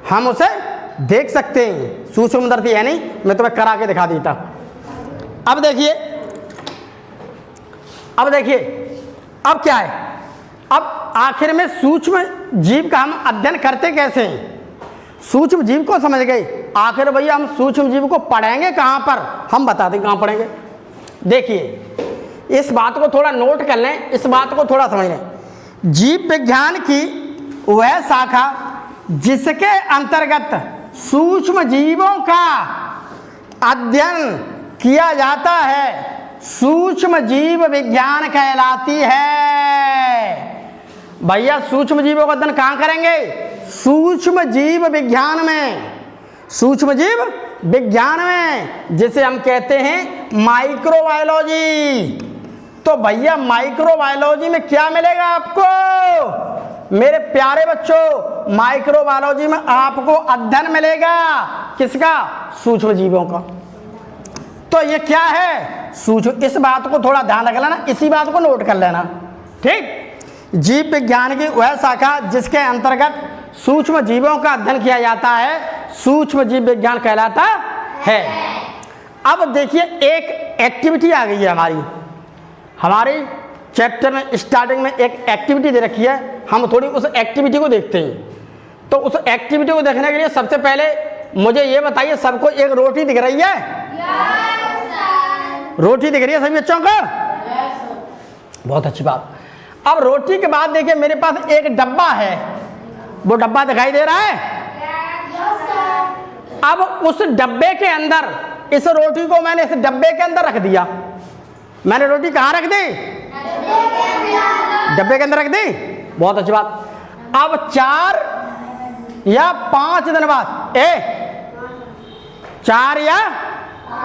[SPEAKER 1] हम उसे देख सकते हैं। सूक्ष्मदर्शी है नहीं, मैं तुम्हें करा के दिखा देता। अब देखिए अब क्या है, अब आखिर में सूक्ष्म जीव का हम अध्ययन करते कैसे हैं। सूक्ष्म जीव को समझ गए, आखिर भैया हम सूक्ष्म जीव को पढ़ेंगे कहाँ पर, हम बता दें कहाँ पढ़ेंगे। देखिए इस बात को थोड़ा नोट कर लें, इस बात को थोड़ा समझ लें। जीव विज्ञान की वह शाखा जिसके अंतर्गत सूक्ष्म जीवों का अध्ययन किया जाता है, सूक्ष्म जीव विज्ञान कहलाती है। भैया सूक्ष्म जीवों का अध्ययन कहाँ करेंगे, सूक्ष्म जीव विज्ञान में, सूक्ष्म जीव विज्ञान में, जिसे हम कहते हैं माइक्रोबायोलॉजी। तो भैया माइक्रोबायोलॉजी में क्या मिलेगा आपको मेरे प्यारे बच्चों? माइक्रोबायोलॉजी में आपको अध्ययन मिलेगा किसका? सूक्ष्म जीवों का। तो ये क्या है? सूक्ष्म। इस बात को थोड़ा ध्यान रख लेना, इसी बात को नोट कर लेना, ठीक। जीव विज्ञान की वह शाखा जिसके अंतर्गत सूक्ष्म जीवों का अध्ययन किया जाता है, सूक्ष्म जीव विज्ञान कहलाता है। अब देखिए एक एक्टिविटी आ गई है हमारे चैप्टर में, स्टार्टिंग में एक एक्टिविटी दे रखी है, हम थोड़ी उस एक्टिविटी को देखते हैं। तो उस एक्टिविटी को देखने के लिए सबसे पहले मुझे ये बताइए, सबको एक रोटी दिख रही है? रोटी दिख रही है सभी बच्चों को? बहुत अच्छी बात। अब रोटी के बाद देखिए मेरे पास एक डब्बा है, वो डब्बा दिखाई दे रहा है? अब उस डब्बे के अंदर इस रोटी को मैंने इस डब्बे के अंदर रख दिया। मैंने रोटी कहाँ रख दी? डब्बे के अंदर रख दी। बहुत अच्छी बात। अब 4 या 5 दिन बाद 4 या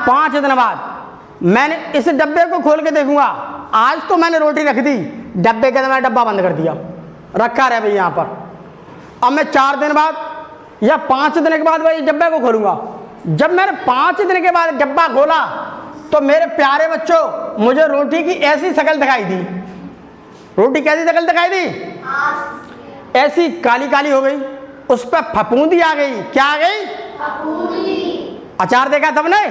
[SPEAKER 1] 5 दिन बाद मैंने इस डब्बे को खोल के देखूंगा। आज तो मैंने रोटी रख दी डब्बे के अंदर, मैंने डब्बा बंद कर दिया, रखा रहे भाई यहाँ पर। अब मैं 4 दिन बाद या 5 दिन के बाद भाई डब्बे को खोलूंगा। जब मैंने 5 दिन के बाद डब्बा खोला तो मेरे प्यारे बच्चों मुझे रोटी की ऐसी शक्ल दिखाई दी। रोटी कैसी शक्ल दिखाई दी? ऐसी काली काली हो गई, उस पर फफूंदी आ गई। क्या आ गई? फफूंदी। अचार देखा तुमने?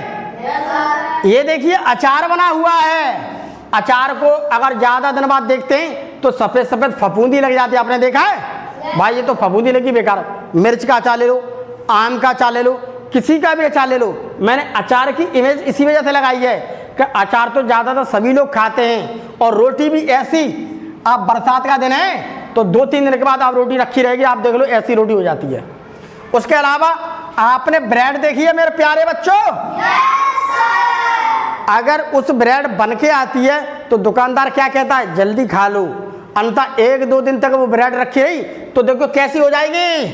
[SPEAKER 1] ये देखिए अचार बना हुआ है। अचार को अगर ज्यादा दिन बाद देखते हैं तो सफेद सफेद फफूंदी लग जाती है। आपने देखा है? भाई ये तो फफूंदी लगी बेकार। मिर्च का अचार ले लो, आम का अचार ले लो, किसी का भी अचार ले लो। मैंने अचार की इमेज इसी वजह से लगाई है कि अचार तो ज़्यादातर सभी लोग खाते हैं, और रोटी भी ऐसी। आप बरसात का दिन है तो 2-3 दिन के बाद आप रोटी रखी रहेगी, आप देख लो ऐसी रोटी हो जाती है। उसके अलावा आपने ब्रेड देखी है मेरे प्यारे बच्चों? अगर उस ब्रेड बन के आती है तो दुकानदार क्या कहता है? जल्दी खा लो। अन्यथा 1-2 दिन तक वो ब्रेड रखी रही तो देखो कैसी हो जाएगी।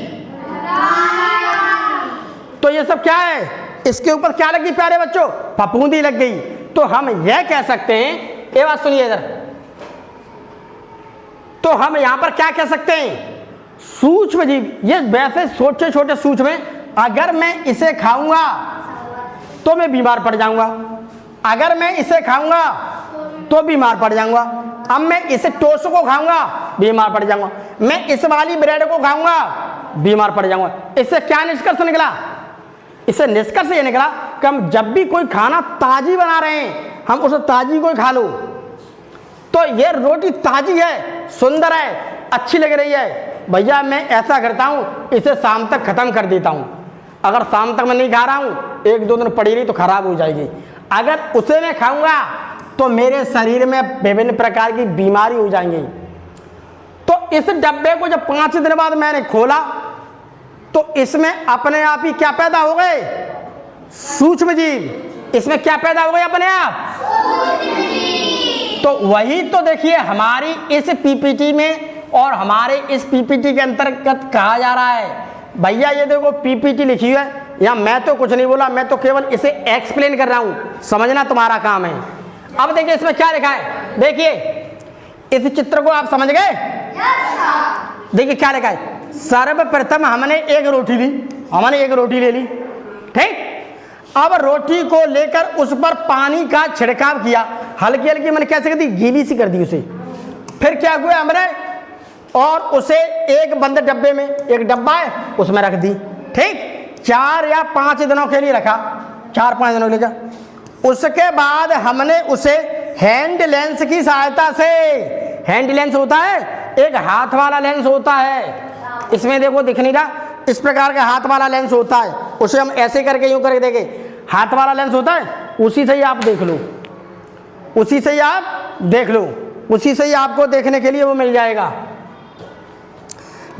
[SPEAKER 1] तो ये सब क्या है? इसके ऊपर क्या लगी प्यारे बच्चों? फफूंदी लग गई। तो हम यह कह सकते हैं, ये बात सुनिए इधर, तो हम यहां पर क्या कह सकते हैं? सूक्ष्म जीव, ये वैसे छोटे छोटे सूक्ष्म हैं। अगर मैं इसे खाऊंगा तो मैं बीमार पड़ जाऊंगा, अगर मैं इसे खाऊंगा तो बीमार पड़ जाऊंगा। अब मैं इसे टोस्ट को खाऊंगा, बीमार पड़ जाऊंगा। मैं इस वाली ब्रेड को खाऊंगा, बीमार पड़ जाऊंगा। इससे क्या निष्कर्ष निकला? इससे निष्कर्ष ये निकला कि हम जब भी कोई खाना ताजी बना रहे हैं, हम उस ताजी को खा लो। तो ये रोटी ताजी है, सुंदर है, अच्छी लग रही है, भैया मैं ऐसा करता हूँ इसे शाम तक खत्म कर देता हूँ। अगर शाम तक मैं नहीं खा रहा हूँ, 1-2 दिन पड़ी रही तो खराब हो जाएगी। अगर उसे मैं खाऊंगा तो मेरे शरीर में विभिन्न प्रकार की बीमारी हो जाएंगी। तो इस डब्बे को जब 5 दिन बाद मैंने खोला तो इसमें अपने आप ही क्या पैदा हो गए? सूक्ष्म जीव। इसमें क्या पैदा हो गए अपने आप? तो वही तो देखिए हमारी इस पीपीटी में और हमारे इस पीपीटी के अंतर्गत कहा जा रहा है। भैया ये देखो पीपीटी लिखी है, यहाँ मैं तो कुछ नहीं बोला, मैं तो केवल इसे एक्सप्लेन कर रहा हूँ, समझना तुम्हारा काम है। अब देखिए इसमें क्या लिखा है, देखिए इस चित्र को आप समझ गए? देखिए क्या लिखा है। सर्वप्रथम हमने एक रोटी ली, हमने एक रोटी ले ली, ठीक। अब रोटी को लेकर उस पर पानी का छिड़काव किया, हल्की हल्की मैंने कैसे कर दी? गीली सी कर दी उसे। फिर क्या हुआ हमने, और उसे एक बंद डब्बे में, एक डब्बा है उसमें रख दी, ठीक। 4 या 5 दिनों के लिए रखा, 4-5 दिनों के लिए। उसके बाद हमने उसे हैंड लेंस की सहायता से, हैंड लेंस होता है, एक हाथ वाला लेंस होता है, इसमें देखो दिख नहीं रहा, इस प्रकार का हाथ वाला लेंस होता है, उसे हम ऐसे करके यूं करके देखें, हाथ वाला लेंस होता है, उसी से ही आप देख लो, उसी से ही आप देख लो, उसी से ही आपको देखने के लिए वो मिल जाएगा।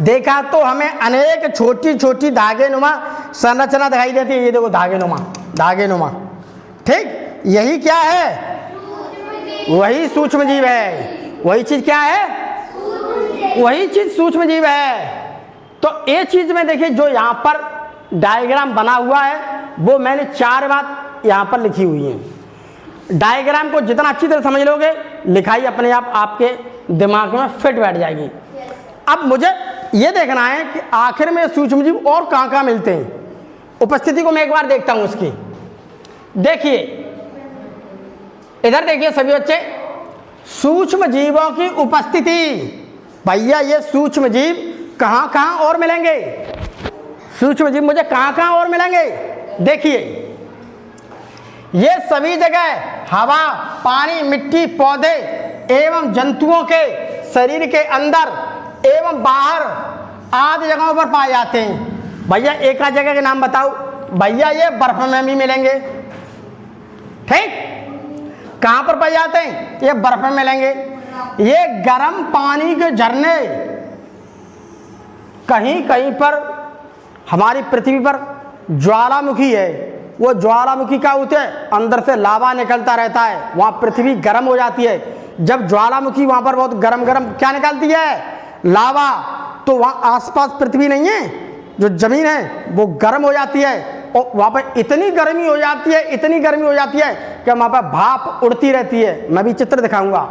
[SPEAKER 1] देखा तो हमें अनेक छोटी छोटी धागे नुमा संरचना दिखाई देती है। ये देखो धागे नुमा, धागे नुमा, ठीक। यही क्या है? वही सूक्ष्म जीव है। वही चीज क्या है? वही चीज सूक्ष्म जीव है। तो ये चीज में देखिए जो यहाँ पर डायग्राम बना हुआ है वो मैंने 4 बात यहाँ पर लिखी हुई है। डायग्राम को जितना अच्छी तरह समझ लोगे लिखाई अपने आप आपके दिमाग में फिट बैठ जाएगी। अब मुझे ये देखना है कि आखिर में सूक्ष्म जीव और कहाँ कहाँ मिलते हैं। उपस्थिति को मैं एक बार देखता हूँ उसकी। देखिए इधर देखिए सभी बच्चे, सूक्ष्म जीवों की उपस्थिति। भैया ये सूक्ष्म जीव कहाँ कहाँ और मिलेंगे, सूक्ष्म जीव मुझे कहाँ कहाँ और मिलेंगे। देखिए ये सभी जगह हवा, पानी, मिट्टी, पौधे एवं जंतुओं के शरीर के अंदर एवं बाहर आदि जगहों पर पाए जाते हैं। भैया एक आध जगह के नाम बताओ। भैया ये बर्फ में भी मिलेंगे। ठीक, कहाँ पर पाए जाते हैं, ये बर्फ में मिलेंगे। ये गर्म पानी के झरने कहीं कहीं पर हमारी पृथ्वी पर ज्वालामुखी है, वो ज्वालामुखी क्या होते हैं, अंदर से लावा निकलता रहता है, वहाँ पृथ्वी गर्म हो जाती है। जब ज्वालामुखी वहाँ पर बहुत गरम गरम क्या निकालती है, लावा, तो वहाँ आसपास पृथ्वी नहीं है, जो जमीन है वो गर्म हो जाती है और वहाँ पर इतनी गर्मी हो जाती है, इतनी गर्मी हो जाती है कि वहाँ पर भाप उड़ती रहती है। मैं भी चित्र दिखाऊंगा।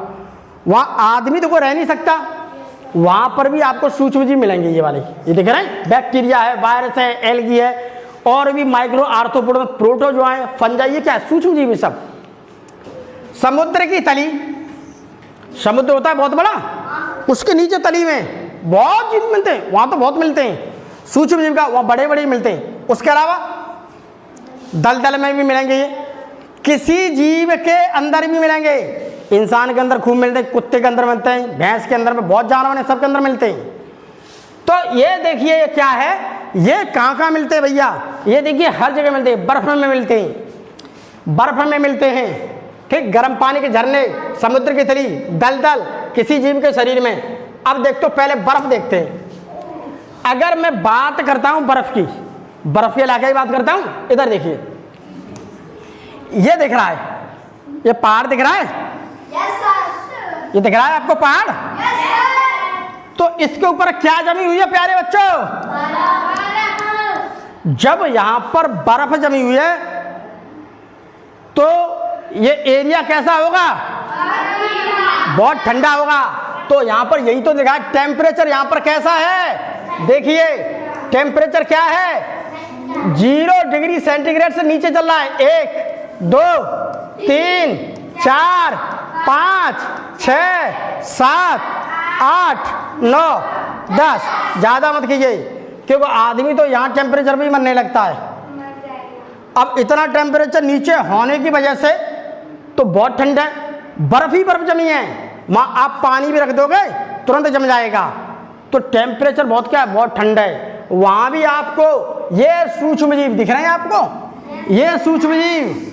[SPEAKER 1] वहाँ आदमी तो कोई रह नहीं सकता, वहाँ पर भी आपको सूक्ष्म जीव मिलेंगे। ये वाले ये दिख रहे हैं, बैक्टीरिया है, वायरस है, एल्गी है और भी माइक्रो आर्थ्रोपोडा, प्रोटोजोआ है, फंजाई, ये क्या है, सूक्ष्म जीव है सब। समुद्र की तली, समुद्र होता है बहुत बड़ा, उसके नीचे तली में बहुत जीव मिलते हैं, वहाँ तो बहुत मिलते हैं सूक्ष्म जीव का, वहाँ बड़े बड़े मिलते हैं। उसके अलावा दलदल में भी मिलेंगे, ये किसी जीव के अंदर भी मिलेंगे। इंसान के अंदर खूब मिलते हैं, कुत्ते के अंदर मिलते हैं, भैंस के अंदर में, बहुत जानवर हैं, सबके अंदर मिलते हैं। तो ये देखिए ये क्या है, ये कहाँ कहाँ मिलते हैं भैया, ये देखिए हर जगह मिलते हैं। बर्फ में मिलते हैं, बर्फ में मिलते हैं। ठीक, गर्म पानी के झरने, समुद्र की तली, दलदल, किसी जीव के शरीर में। अब देख तो पहले बर्फ देखते हैं। अगर मैं बात करता हूं बर्फ की, बर्फ के इलाके की बात करता हूं, इधर देखिए ये दिख रहा है, ये पहाड़ दिख रहा है, ये दिख रहा है आपको पहाड़। तो इसके ऊपर क्या जमी हुई है प्यारे बच्चों, जब यहां पर बर्फ जमी हुई है तो ये एरिया कैसा होगा, बहुत ठंडा होगा। तो यहां पर यही तो दिखा, टेम्परेचर यहां पर कैसा है, देखिए टेम्परेचर क्या है, 0 डिग्री सेंटीग्रेड से नीचे चल रहा है। 1 2 3 4 5 6 7 8 9 10, ज्यादा मत कीजिए क्योंकि आदमी तो यहाँ टेम्परेचर भी मरने लगता है। अब इतना टेम्परेचर नीचे होने की वजह से तो बहुत ठंड है, बर्फ ही बर्फ जमी है, वहाँ आप पानी भी रख दोगे तुरंत जम जाएगा। तो टेम्परेचर बहुत क्या है, बहुत ठंड है। वहाँ भी आपको ये सूक्ष्म जीव दिख रहे हैं, आपको ये सूक्ष्म जीव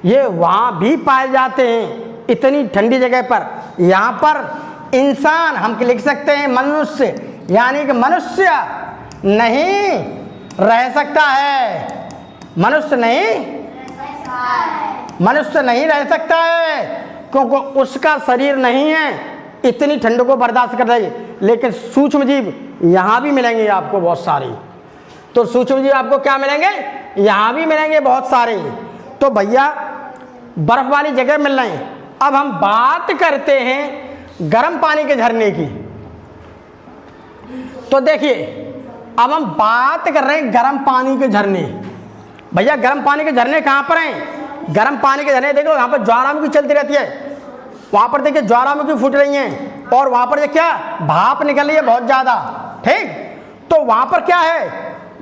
[SPEAKER 1] ये वहाँ भी पाए जाते हैं इतनी ठंडी जगह पर। यहाँ पर इंसान हम लिख सकते हैं मनुष्य, यानी कि मनुष्य नहीं रह सकता है, मनुष्य नहीं रह सकता है क्योंकि उसका शरीर नहीं है इतनी ठंड को बर्दाश्त कर रही। लेकिन सूक्ष्म जीव यहाँ भी मिलेंगे आपको बहुत सारे। तो सूक्ष्म जीव आपको क्या मिलेंगे, यहाँ भी मिलेंगे बहुत सारे। तो भैया बर्फ वाली जगह मिल रहे हैं। अब हम बात करते हैं गर्म पानी के झरने की। तो देखिए अब हम बात कर रहे हैं गर्म पानी के झरने। भैया गर्म पानी के झरने कहाँ पर हैं, गर्म पानी के झरने देखो यहाँ पर ज्वालामुखी चलती रहती है, वहाँ पर देखिए ज्वालामुखी फूट रही हैं और वहाँ पर ये क्या भाप निकल रही है बहुत ज़्यादा। ठीक, तो वहाँ पर क्या है,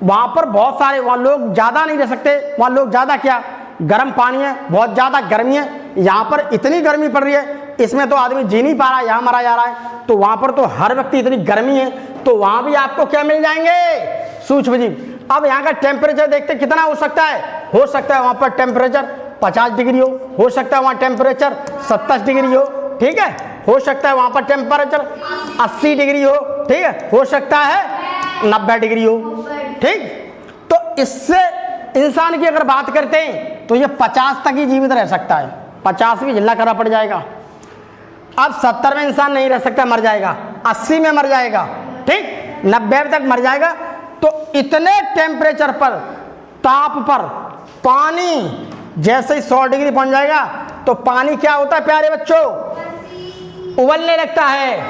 [SPEAKER 1] वहाँ पर बहुत सारे, वहाँ लोग ज़्यादा नहीं रह सकते, वहाँ लोग ज़्यादा क्या, गर्म पानी है, बहुत ज़्यादा गर्मी है। यहाँ पर इतनी गर्मी पड़ रही है, इसमें तो आदमी जी नहीं पा रहा है, यहाँ मरा जा रहा है। तो वहाँ पर तो हर व्यक्ति इतनी गर्मी है, तो वहाँ भी आपको क्या मिल जाएंगे, सूक्ष्म जीव। अब यहाँ का टेम्परेचर देखते कितना हो सकता है वहाँ पर टेम्परेचर 50 डिग्री हो सकता है वहाँ टेम्परेचर 27 डिग्री ठीक है, हो सकता है वहाँ पर टेम्परेचर 80 डिग्री ठीक है, हो सकता है 90 डिग्री ठीक। तो इससे इंसान की अगर बात करते हैं तो ये 50 तक ही जीवित रह सकता है, 50 भी झेलना करना पड़ जाएगा। अब 70 में इंसान नहीं रह सकता, मर जाएगा, 80 में मर जाएगा। ठीक, 90 तक मर जाएगा। तो इतने टेम्परेचर पर, ताप पर पानी जैसे ही 100 डिग्री पहुंच जाएगा तो पानी क्या होता है प्यारे बच्चों? उबलने लगता है।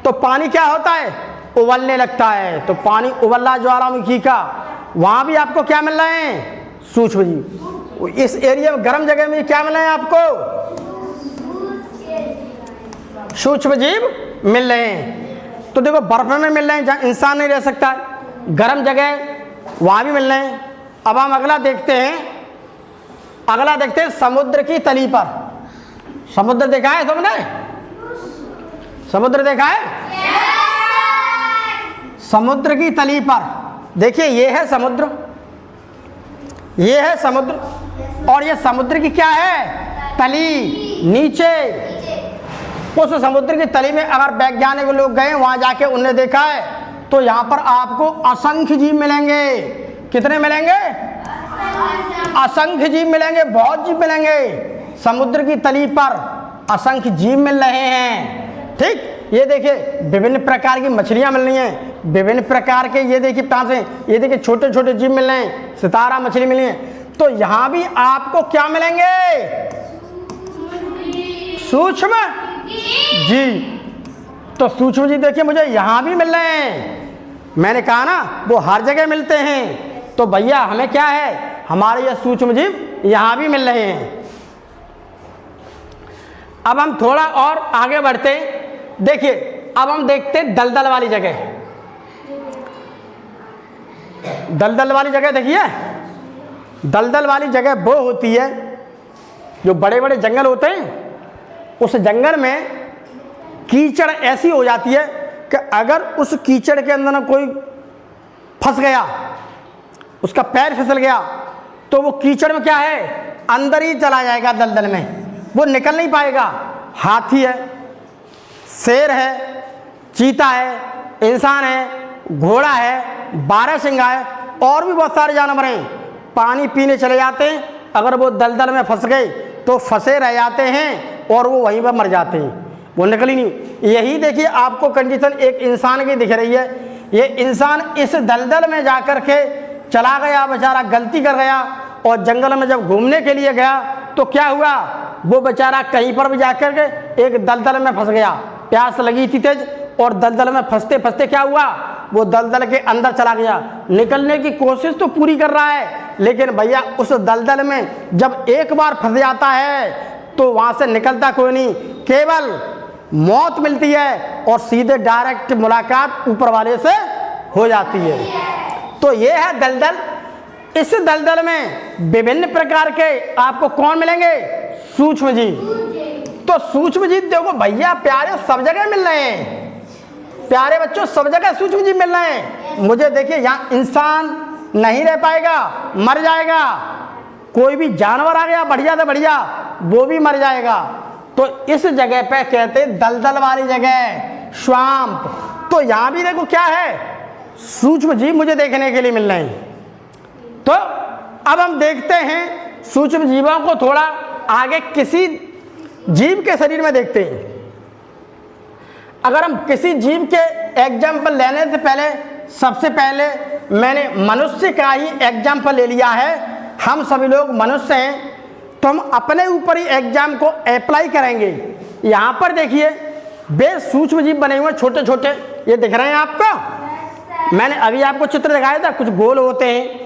[SPEAKER 1] तो पानी क्या होता है? उबलने लगता है। तो पानी उबल रहा ज्वालामुखी का, वहां भी आपको क्या मिल रहे हैं? सूक्ष्म जीव। इस एरिया में, गर्म जगह में क्या मिल रहे हैं आपको? सूक्ष्म जीव मिल रहे हैं। तो देखो बर्फ में मिल रहे हैं जहाँ इंसान नहीं रह सकता है, गर्म जगह वहां भी मिल रहे हैं। अब हम अगला देखते हैं, समुद्र की तली पर। समुद्र देखा है तुमने? समुद्र देखा है? समुद्र की तली पर देखिए, ये है समुद्र, ये है समुद्र, और ये समुद्र की क्या है? तली। नीचे उस समुद्र की तली में अगर वैज्ञानिक लोग गए, वहां जाके उन्होंने देखा है तो यहाँ पर आपको असंख्य जीव मिलेंगे। कितने मिलेंगे? असंख्य जीव मिलेंगे, बहुत जीव मिलेंगे। समुद्र की तली पर असंख्य जीव मिल रहे हैं। ठीक, ये देखिए विभिन्न प्रकार की मछलियां मिल रही हैं, विभिन्न प्रकार के, ये देखिए कहाँ से, ये देखिए छोटे छोटे जीव मिल रहे हैं, सितारा मछली मिली है। तो यहाँ भी आपको क्या मिलेंगे? सूक्ष्म जीव। तो सूक्ष्म जीव देखिए मुझे यहाँ भी मिल रहे हैं। मैंने कहा ना वो हर जगह मिलते हैं। तो भैया हमें क्या है? हमारे ये सूक्ष्म जीव यहाँ भी मिल रहे हैं। अब हम थोड़ा और आगे बढ़ते हैं। देखिए अब हम देखते हैं दलदल वाली जगह। दलदल वाली जगह देखिए, दलदल वाली जगह वो होती है जो बड़े बड़े जंगल होते हैं, उस जंगल में कीचड़ ऐसी हो जाती है कि अगर उस कीचड़ के अंदर कोई फंस गया, उसका पैर फिसल गया, तो वो कीचड़ में क्या है? अंदर ही चला जाएगा दलदल में, वो निकल नहीं पाएगा। हाथी है, शेर है, चीता है, इंसान है, घोड़ा है, बारहसिंगा है, और भी बहुत सारे जानवर हैं, पानी पीने चले जाते हैं। अगर वो दलदल में फंस गए तो फंसे रह जाते हैं और वो वहीं पर मर जाते हैं, वो निकल ही नहीं। यही देखिए आपको कंडीशन एक इंसान की दिख रही है। ये इंसान इस दलदल में जाकर के चला गया, बेचारा गलती कर गया, और जंगल में जब घूमने के लिए गया तो क्या हुआ? वो बेचारा कहीं पर भी जाकर के एक दलदल में फंस गया। प्यास लगी थी तेज, और दलदल में फंसते फंसते क्या हुआ? वो दलदल के अंदर चला गया। निकलने की कोशिश तो पूरी कर रहा है, लेकिन भैया उस दलदल में जब एक बार फंस जाता है तो वहां से निकलता कोई नहीं, केवल मौत मिलती है और सीधे डायरेक्ट मुलाकात ऊपर वाले से हो जाती है। तो ये है दलदल। इस दलदल में विभिन्न प्रकार के आपको कौन मिलेंगे? सूक्ष्म जीव। तो सूक्ष्म जीव देखो भैया प्यारे सब जगह मिल रहे हैं, प्यारे बच्चों सब जगह सूक्ष्म जीव मिल रहे हैं। मुझे देखिए यहाँ इंसान नहीं रह पाएगा, मर जाएगा। कोई भी जानवर आ गया बढ़िया से बढ़िया, वो भी मर जाएगा। तो इस जगह पे कहते हैं दलदल वाली जगह, स्वाम्प। तो यहाँ भी देखो क्या है? सूक्ष्म जीव मुझे देखने के लिए मिल रहे हैं। तो अब हम देखते हैं सूक्ष्म जीवों को थोड़ा आगे किसी जीव के शरीर में देखते हैं। अगर हम किसी जीव के एग्जाम्पल लेने से पहले, सबसे पहले मैंने मनुष्य का ही एग्जाम्पल ले लिया है। हम सभी लोग मनुष्य हैं, तो हम अपने ऊपर ही एग्जाम को अप्लाई करेंगे। यहाँ पर देखिए बे सूक्ष्म जीव बने हुए छोटे छोटे, ये दिख रहे हैं आपको? मैंने अभी आपको चित्र दिखाया था। कुछ गोल होते हैं,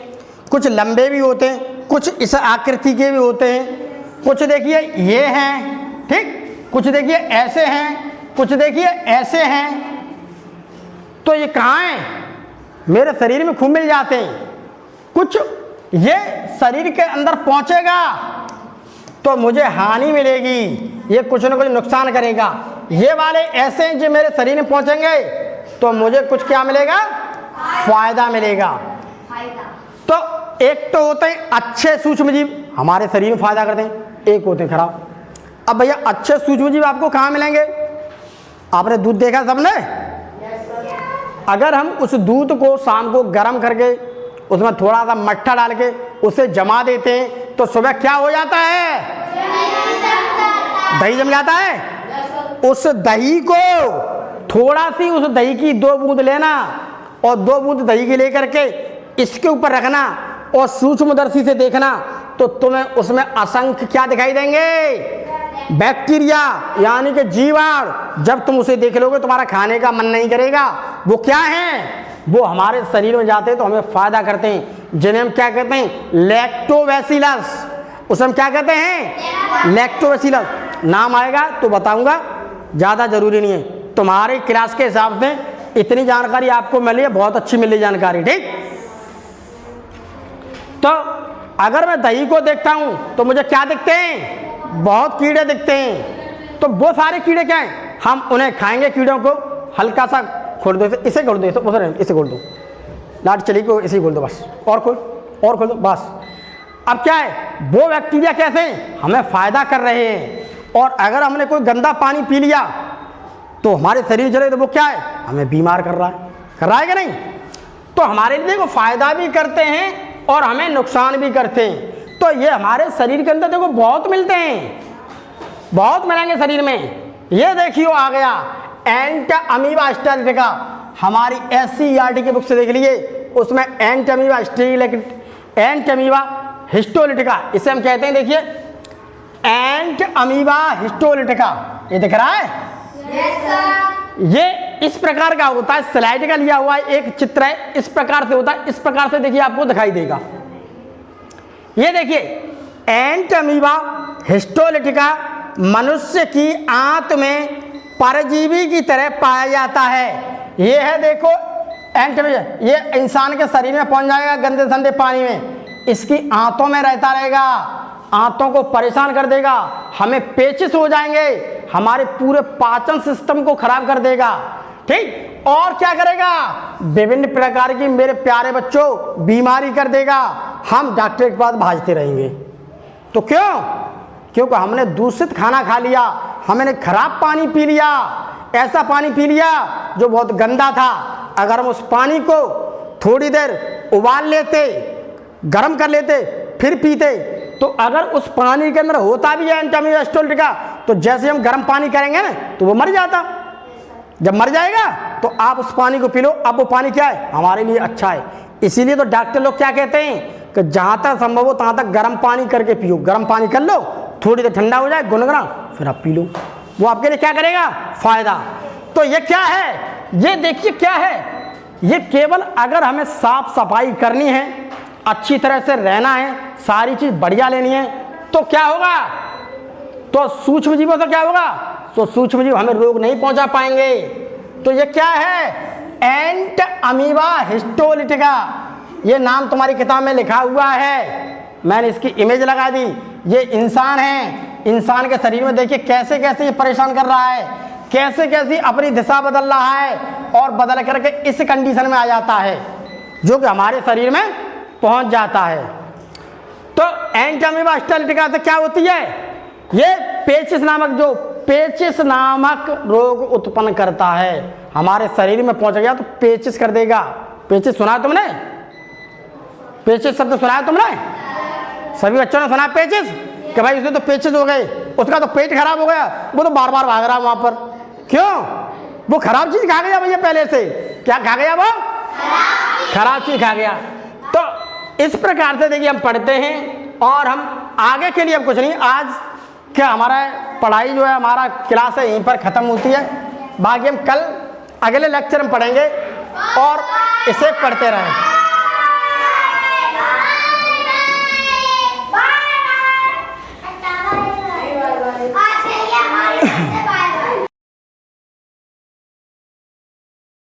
[SPEAKER 1] कुछ लंबे भी होते हैं, कुछ इस आकृति के भी होते हैं, कुछ देखिए ये हैं, ठीक, कुछ देखिए ऐसे हैं, कुछ देखिए ऐसे हैं। तो ये कहाँ हैं? मेरे शरीर में खूब मिल जाते हैं। कुछ ये शरीर के अंदर पहुंचेगा तो मुझे हानि मिलेगी, ये कुछ न कुछ नुकसान करेगा। ये वाले ऐसे हैं जो मेरे शरीर में पहुंचेंगे तो मुझे कुछ क्या मिलेगा? फायदा मिलेगा। तो एक तो होते हैं अच्छे सूक्ष्म जीव, हमारे शरीर में फायदा करते हैं, एक होते हैं खराब। अब भैया अच्छे सूक्ष्म जीव आपको कहाँ मिलेंगे? आपने दूध देखा सबने? अगर हम उस दूध को शाम को गर्म करके उसमें थोड़ा सा मट्ठा डाल के उसे जमा देते हैं तो सुबह क्या हो जाता है? दही जम जाता है। उस दही को थोड़ा सी उस दही की 2 बूंद लेना और 2 बूंद दही की लेकर के इसके ऊपर रखना और सूक्ष्मदर्शी से देखना तो तुम्हें उसमें असंख्य क्या दिखाई देंगे, बैक्टीरिया यानी कि जीवाणु। जब तुम उसे देख लोगे तुम्हारा खाने का मन नहीं करेगा। वो क्या है, वो हमारे शरीर में जाते हैं तो हमें फायदा करते हैं, जिन्हें हम क्या कहते हैं, लैक्टोबैसिलस। उसे हम क्या कहते हैं, लैक्टोबैसिलस। नाम आएगा तो बताऊंगा, ज़्यादा जरूरी नहीं है। तुम्हारी क्लास के हिसाब से इतनी जानकारी आपको मिली है, बहुत अच्छी मिली जानकारी, ठीक। तो अगर मैं दही को देखता हूं तो मुझे क्या दिखते हैं, बहुत कीड़े दिखते हैं। तो वो सारे कीड़े क्या हैं, हम उन्हें खाएंगे। कीड़ों को हल्का सा खोल दो, इसे खोल दो, इसे खोल दो, लाट चली को इसे खोल दो बस, और खोल दो बस। अब क्या है, वो बैक्टीरिया कैसे हैं, हमें फायदा कर रहे हैं। और अगर हमने कोई गंदा पानी पी लिया तो हमारे शरीर चले तो वो क्या है, हमें बीमार कर रहा है कि नहीं। तो हमारे लिए देखो फायदा भी करते हैं और हमें नुकसान भी करते हैं। तो ये हमारे शरीर के अंदर देखो बहुत मिलते हैं, बहुत मिलेंगे शरीर में। ये देखियो आ गया एंट अमीबा हिस्टोलिटिका, हमारी SCERT की बुक से देख लिए, उसमें एंट अमीबा हिस्टोलिटिका, इसे हम कहते हैं, देखिए एंट अमीबा हिस्टोलिटिका, ये दिख रहा है।
[SPEAKER 2] Yes, sir.
[SPEAKER 1] ये इस प्रकार का होता है, स्लाइड का लिया हुआ है, एक चित्र है, इस प्रकार से होता है। इस प्रकार से देखिए आपको दिखाई देगा। ये देखिए एंट अमीबा हिस्टोलिटिका मनुष्य की आंत में परजीवी की तरह पाया जाता है। ये है देखो एंट अमीबा, ये इंसान के शरीर में पहुंच जाएगा गंदे संदे पानी में, इसकी आंतों में रहता रहेगा, आंतों को परेशान कर देगा, हमें पेचिश हो जाएंगे, हमारे पूरे पाचन सिस्टम को खराब कर देगा, ठीक। और क्या करेगा, विभिन्न प्रकार की, मेरे प्यारे बच्चों, बीमारी कर देगा। हम डॉक्टर के पास भागते रहेंगे। तो क्योंकि हमने दूषित खाना खा लिया, हमने खराब पानी पी लिया, ऐसा पानी पी लिया जो बहुत गंदा था। अगर हम उस पानी को थोड़ी देर उबाल लेते, गर्म कर लेते, फिर पीते, तो अगर उस पानी के अंदर होता भी है एंट अमीबा हिस्टोलिटिका, तो जैसे हम गर्म पानी करेंगे ना तो वो मर जाता। जब मर जाएगा तो आप उस पानी को पी लो। अब वो पानी क्या है, हमारे लिए अच्छा है। इसीलिए तो डॉक्टर लोग क्या कहते हैं कि जहाँ तक संभव हो तहाँ तक गर्म पानी करके पियो। गर्म पानी कर लो, थोड़ी देर ठंडा हो जाए गुनगुना, फिर आप पी लो, वो आपके लिए क्या करेगा, फायदा। तो ये क्या है, ये देखिए क्या है, ये केवल अगर हमें साफ सफाई करनी है, अच्छी तरह से रहना है, सारी चीज बढ़िया लेनी है, तो क्या होगा, तो सूक्ष्म जीवों से क्या होगा, तो सूक्ष्म जीव हमें रोग नहीं पहुंचा पाएंगे। तो ये क्या है, एंट अमीबा हिस्टोलिटिका, ये नाम तुम्हारी किताब में लिखा हुआ है, मैंने इसकी इमेज लगा दी। ये इंसान है, इंसान के शरीर में देखिए कैसे कैसे ये परेशान कर रहा है, कैसे कैसे अपनी दिशा बदल रहा है और बदल करके इस कंडीशन में आ जाता है जो कि हमारे शरीर में पहुंच जाता है। तो एंट अमीबा हिस्टोलिटिका से क्या होती है, ये पेचिश नामक रोग उत्पन्न करता है। हमारे शरीर में पहुंच गया तो पेचिश कर देगा। पेचिश सुना है तुमने, पेचिश शब्द सुना है तुमने, सभी बच्चों ने सुना पेचिश, कि भाई उसने तो पेचिश हो गए, उसका तो पेट खराब हो गया, वो तो बार बार भाग रहा वहां पर। क्यों, वो खराब चीज खा गया भैया, पहले से क्या खा गया, वो खराब चीज खा गया। तो इस प्रकार से देखिए हम पढ़ते हैं और हम आगे के लिए अब कुछ नहीं, आज क्या हमारा पढ़ाई जो है, हमारा क्लास है यहीं पर ख़त्म होती है। बाकी हम कल अगले लेक्चर में पढ़ेंगे और इसे पढ़ते रहें।